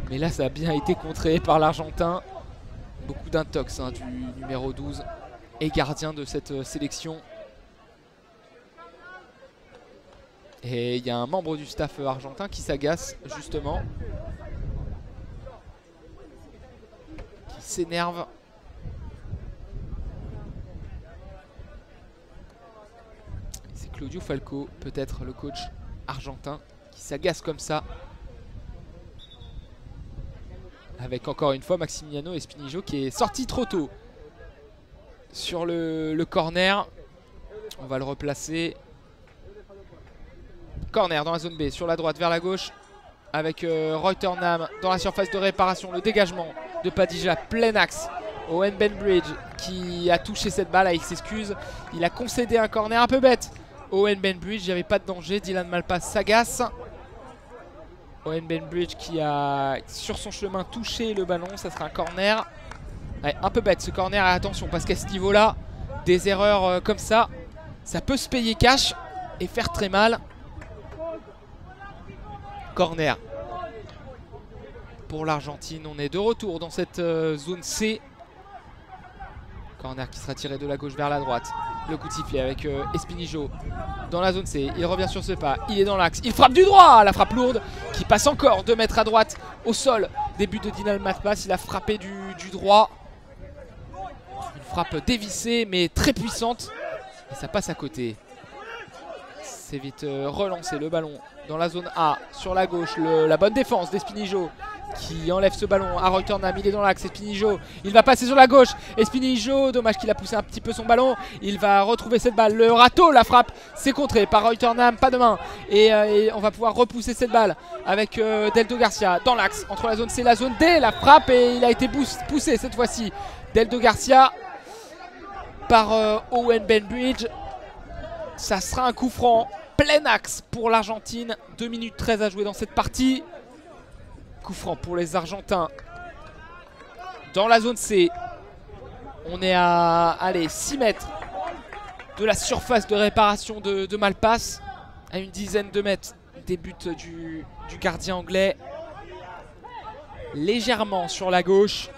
A: Mais là, ça a bien été contré par l'Argentin. Beaucoup d'intox du numéro 12 et gardien de cette sélection. Et il y a un membre du staff argentin qui s'agace justement. s'énerve. C'est Claudio Falco, peut-être le coach argentin, qui s'agace comme ça. Avec encore une fois Maximiano Espinijo qui est sorti trop tôt sur le corner. On va le replacer. Corner dans la zone B, sur la droite vers la gauche. Avec Rotterdam dans la surface de réparation. Le dégagement de Padilla, plein axe. Owen Benbridge qui a touché cette balle, il s'excuse. Il a concédé un corner un peu bête. Owen Benbridge, il n'y avait pas de danger. Dylan Malpass s'agace. Owen Benbridge qui a sur son chemin touché le ballon, ça sera un corner. Ouais, un peu bête ce corner, attention parce qu'à ce niveau là, des erreurs comme ça peut se payer cash et faire très mal. Corner pour l'Argentine, on est de retour dans cette zone C. Corner qui sera tiré de la gauche vers la droite. Le coup de sifflet avec Espinijo dans la zone C. Il revient sur ce pas, il est dans l'axe, il frappe du droit. La frappe lourde qui passe encore 2 mètres à droite au sol. Début de Dylan Malpass, il a frappé du droit. Une frappe dévissée mais très puissante. Et ça passe à côté. C'est vite relancé le ballon dans la zone A sur la gauche. La bonne défense d'Espinijo qui enlève ce ballon à Rotterdam. Il est dans l'axe, Espinijo, il va passer sur la gauche. Espinijo, dommage qu'il a poussé un petit peu son ballon. Il va retrouver cette balle, le râteau, la frappe, c'est contré par Rotterdam, pas de main. Et on va pouvoir repousser cette balle avec Deldo Garcia dans l'axe, entre la zone C et la zone D. La frappe et il a été poussé cette fois-ci. Deldo Garcia par Owen Benbridge. Ça sera un coup franc, plein axe pour l'Argentine. 2 minutes 13 à jouer dans cette partie. Coup franc pour les Argentins dans la zone C. On est à 6 mètres de la surface de réparation de Malpass, à une dizaine de mètres des buts du gardien anglais. Légèrement sur la gauche.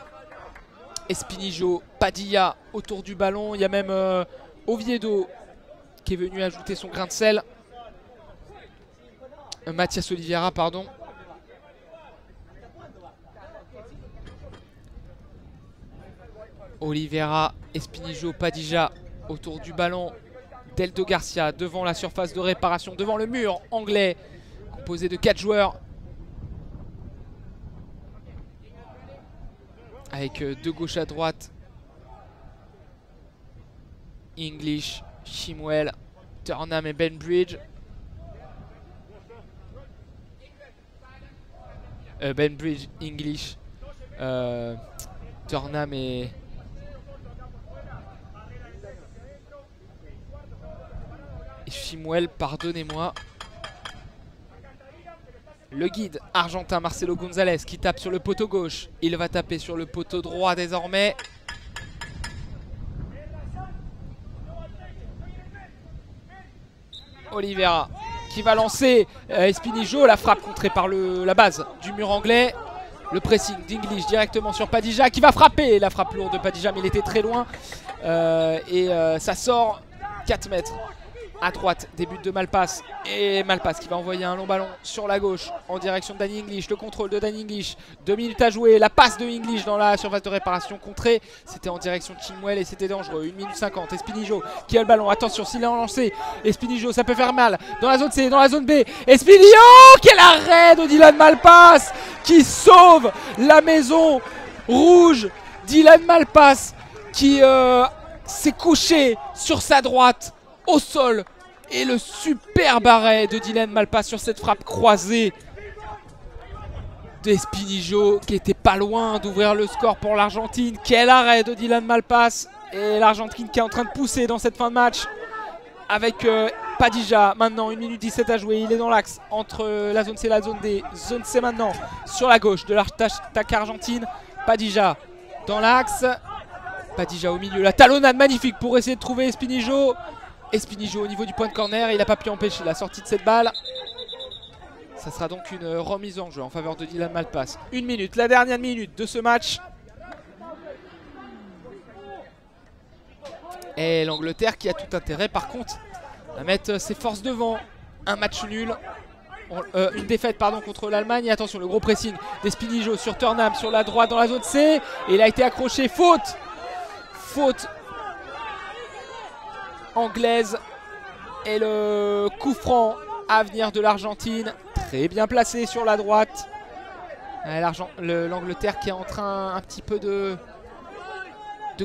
A: Espinijo, Padilla autour du ballon. Il y a même Oviedo qui est venu ajouter son grain de sel. Mathias Oliveira, pardon. Oliveira, Espinijo, Padilla autour du ballon. Deldo Garcia devant la surface de réparation, devant le mur anglais composé de 4 joueurs. Avec de gauche à droite English, Chimwell, Turnham et Benbridge. Benbridge, English, Turnham et Chimwell, pardonnez-moi. Le guide argentin Marcelo González qui tape sur le poteau gauche. Il va taper sur le poteau droit désormais. Oliveira qui va lancer Espinijo. La frappe contrée par la base du mur anglais. Le pressing d'English directement sur Padilla qui va frapper. La frappe lourde de Padilla mais il était très loin. Ça sort 4 mètres à droite des buts de Malpass. Et Malpass qui va envoyer un long ballon sur la gauche en direction de Danny English. Le contrôle de Danny English. 2 minutes à jouer. La passe de English dans la surface de réparation contrée. C'était en direction de Chimwell et c'était dangereux. 1 minute 50. Espinijo qui a le ballon. Attention, s'il est lancé. Espinijo, ça peut faire mal. Dans la zone C, dans la zone B. Espinijo, quel arrêt de Dylan Malpass qui sauve la maison rouge. Dylan Malpass qui s'est couché sur sa droite au sol, et le superbe arrêt de Dylan Malpass sur cette frappe croisée d'Espinijo qui était pas loin d'ouvrir le score pour l'Argentine. Quel arrêt de Dylan Malpass, et l'Argentine qui est en train de pousser dans cette fin de match avec Padilla. Maintenant 1 minute 17 à jouer, il est dans l'axe entre la zone C et la zone D. Zone C maintenant sur la gauche de l'attaque argentine. Padilla dans l'axe, Padilla au milieu, la talonnade magnifique pour essayer de trouver Espinijo. Espinijo au niveau du point de corner, il n'a pas pu empêcher la sortie de cette balle. Ça sera donc une remise en jeu en faveur de Dylan Malpass. 1 minute, la dernière minute de ce match. Et l'Angleterre qui a tout intérêt par contre à mettre ses forces devant. Un match nul une défaite pardon, contre l'Allemagne. Et attention, le gros pressing d'Espinijo sur Turnham sur la droite dans la zone C. Et il a été accroché. Faute. Faute anglaise. Et le coup franc à venir de l'Argentine. Très bien placé sur la droite. L'Angleterre qui est en train un petit peu de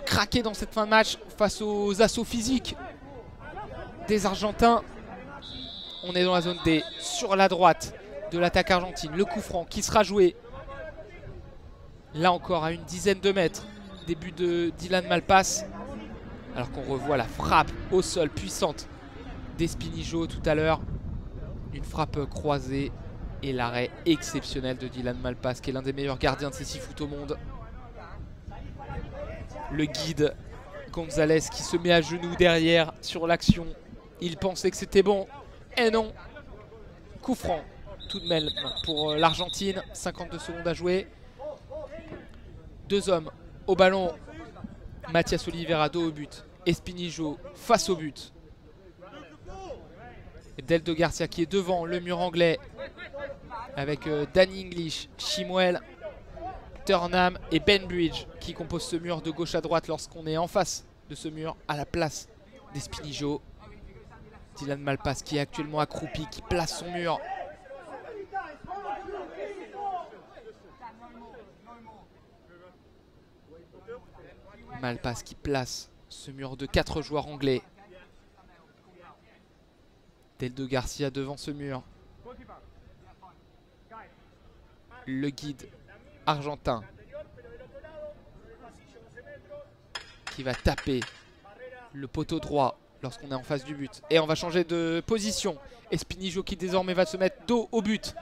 A: craquer dans cette fin de match face aux assauts physiques des Argentins. On est dans la zone D, sur la droite de l'attaque argentine. Le coup franc qui sera joué là encore à une dizaine de mètres. Début de Dylan Malpass. Alors qu'on revoit la frappe au sol puissante d'Espinijo tout à l'heure. Une frappe croisée et l'arrêt exceptionnel de Dylan Malpass, qui est l'un des meilleurs gardiens de ces 6 foot au monde. Le guide Gonzalez qui se met à genoux derrière sur l'action. Il pensait que c'était bon. Et non. Coup franc tout de même pour l'Argentine. 52 secondes à jouer. 2 hommes au ballon. Mathias Oliveira dos au but. Espinijo face au but. Deldo Garcia qui est devant le mur anglais. Avec Danny English, Chimuel, Turnham et Ben Bridge qui composent ce mur de gauche à droite lorsqu'on est en face de ce mur à la place d'Espinijo. Dylan Malpass qui est actuellement accroupi, qui place son mur. Malpass qui place ce mur de 4 joueurs anglais. Deldo Garcia devant ce mur. Le guide argentin qui va taper le poteau droit lorsqu'on est en face du but. Et on va changer de position. Espinijo qui désormais va se mettre dos au but.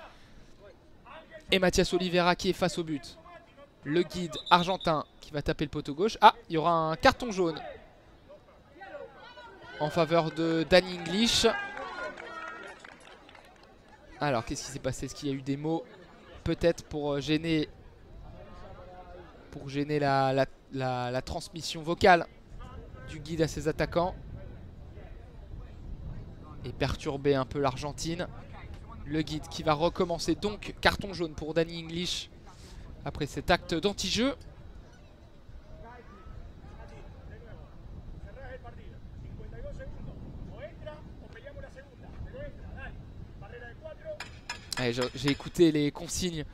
A: Et Mathias Oliveira qui est face au but. Le guide argentin qui va taper le poteau gauche. Ah, il y aura un carton jaune en faveur de Danny English. Alors, qu'est-ce qui s'est passé? Est-ce qu'il y a eu des mots peut-être pour gêner la transmission vocale du guide à ses attaquants et perturber un peu l'Argentine? Le guide qui va recommencer, donc carton jaune pour Danny English après cet acte d'anti-jeu. J'ai écouté les consignes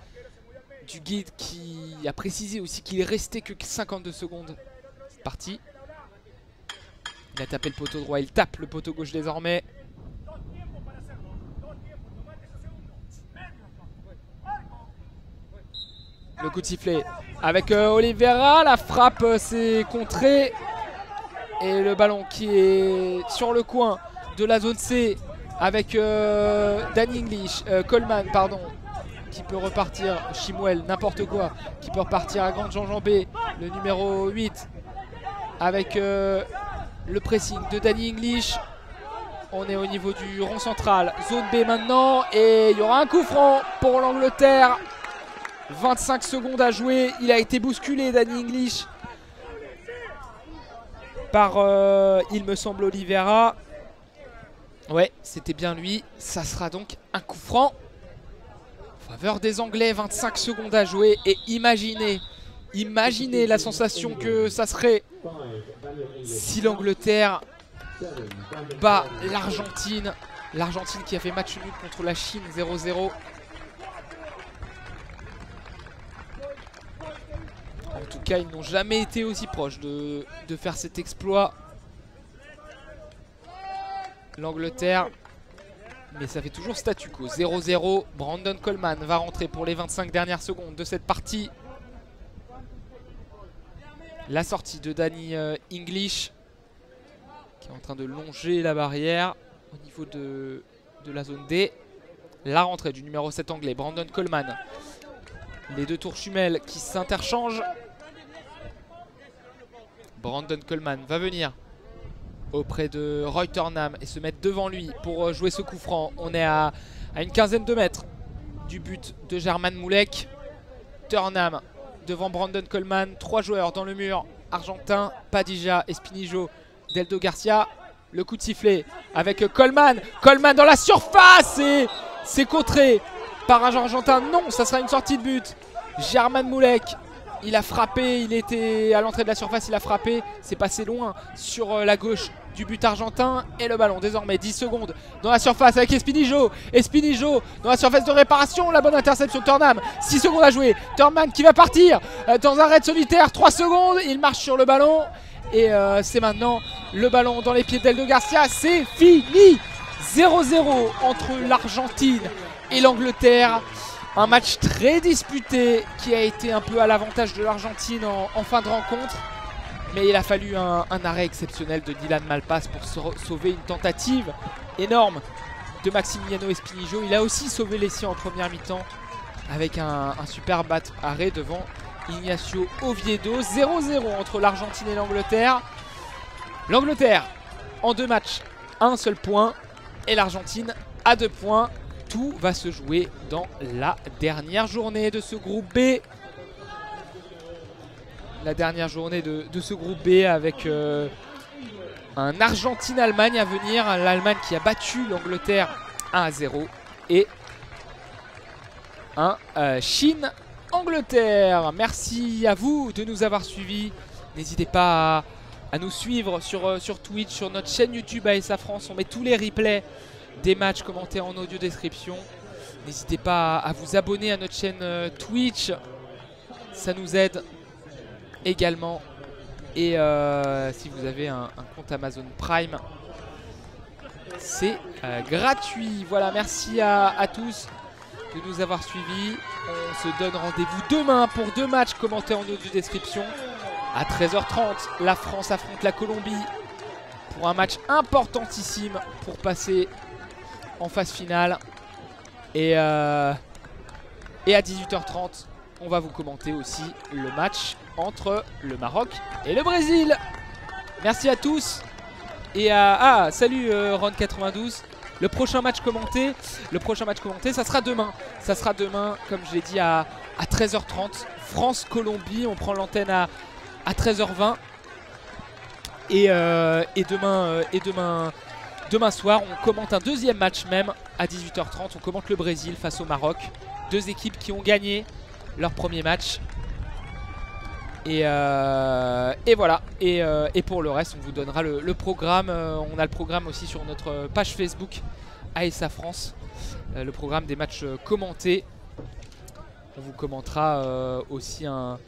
A: du guide qui a précisé aussi qu'il est resté que 52 secondes. C'est parti. Il a tapé le poteau droit, il tape le poteau gauche désormais. Le coup de sifflet avec Oliveira. La frappe s'est contrée. Et le ballon qui est sur le coin de la zone C. Avec Danny English, Coleman pardon, qui peut repartir, Chimuel, n'importe quoi, qui peut repartir à grande enjambée, le numéro 8, avec le pressing de Danny English. On est au niveau du rond central, zone B maintenant, et il y aura un coup franc pour l'Angleterre. 25 secondes à jouer, il a été bousculé Danny English par, il me semble, Oliveira. Ouais, c'était bien lui. Ça sera donc un coup franc en faveur des Anglais. 25 secondes à jouer. Et imaginez la sensation que ça serait si l'Angleterre bat l'Argentine. L'Argentine qui a fait match nul contre la Chine 0-0. En tout cas, ils n'ont jamais été aussi proches de faire cet exploit. L'Angleterre, mais ça fait toujours statu quo. 0-0, Brandon Coleman va rentrer pour les 25 dernières secondes de cette partie. La sortie de Danny English qui est en train de longer la barrière au niveau de la zone D. La rentrée du numéro 7 anglais, Brandon Coleman. Les deux tours jumelles qui s'interchangent. Brandon Coleman va venir auprès de Roy Turnham et se mettre devant lui pour jouer ce coup franc. On est à une quinzaine de mètres du but de German Moulek. Turnham devant Brandon Coleman. 3 joueurs dans le mur argentin. Padilla, Espinijo, Deldo Garcia. Le coup de sifflet avec Coleman. Coleman dans la surface et C'est contré par un Argentin. Non, ça sera une sortie de but. German Moulek, il a frappé, il était à l'entrée de la surface, il a frappé. C'est passé loin sur la gauche du but argentin. Et le ballon désormais 10 secondes dans la surface avec Espinijo. Espinijo dans la surface de réparation. La bonne interception de Turnham. 6 secondes à jouer. Turnham qui va partir dans un raid solitaire. 3 secondes. Il marche sur le ballon. Et c'est maintenant le ballon dans les pieds d'Eldo Garcia. C'est fini. 0-0 entre l'Argentine et l'Angleterre. Un match très disputé qui a été un peu à l'avantage de l'Argentine en fin de rencontre. Mais il a fallu un arrêt exceptionnel de Dylan Malpass pour sauver une tentative énorme de Maximiliano Espinijo. Il a aussi sauvé les siens en première mi-temps avec un superbe arrêt devant Ignacio Oviedo. 0-0 entre l'Argentine et l'Angleterre. L'Angleterre en 2 matchs, un seul point. Et l'Argentine à 2 points. Tout va se jouer dans la dernière journée de ce groupe B. La dernière journée de ce groupe B avec un Argentine-Allemagne à venir. L'Allemagne qui a battu l'Angleterre 1-0. Et un Chine-Angleterre. Merci à vous de nous avoir suivis. N'hésitez pas à nous suivre sur Twitch, sur notre chaîne YouTube ASA France. On met tous les replays des matchs commentés en audio description. N'hésitez pas à vous abonner à notre chaîne Twitch. Ça nous aide également. Et si vous avez un compte Amazon Prime, c'est gratuit. Voilà, merci à tous de nous avoir suivis. On se donne rendez-vous demain pour 2 matchs commentés en audio description. À 13h30, la France affronte la Colombie pour un match importantissime pour passer en phase finale. Et à 18h30, on va vous commenter aussi le match entre le Maroc et le Brésil. Merci à tous. Et salut Ron92. Le prochain match commenté, ça sera demain. Ça sera demain, comme je l'ai dit, à 13h30. France-Colombie, on prend l'antenne à 13h20. Et demain soir, on commente un deuxième match même à 18h30. On commente le Brésil face au Maroc. 2 équipes qui ont gagné leur premier match. Et voilà. Et pour le reste, on vous donnera le programme. On a le programme aussi sur notre page Facebook ASA France. Le programme des matchs commentés. On vous commentera aussi un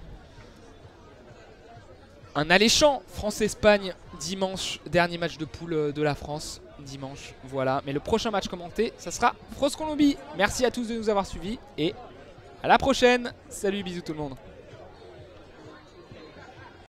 A: alléchant France-Espagne dimanche. Dernier match de poule de la France. Dimanche, voilà. Mais le prochain match commenté, ça sera France-Colombie. Merci à tous de nous avoir suivis et à la prochaine. Salut, bisous tout le monde.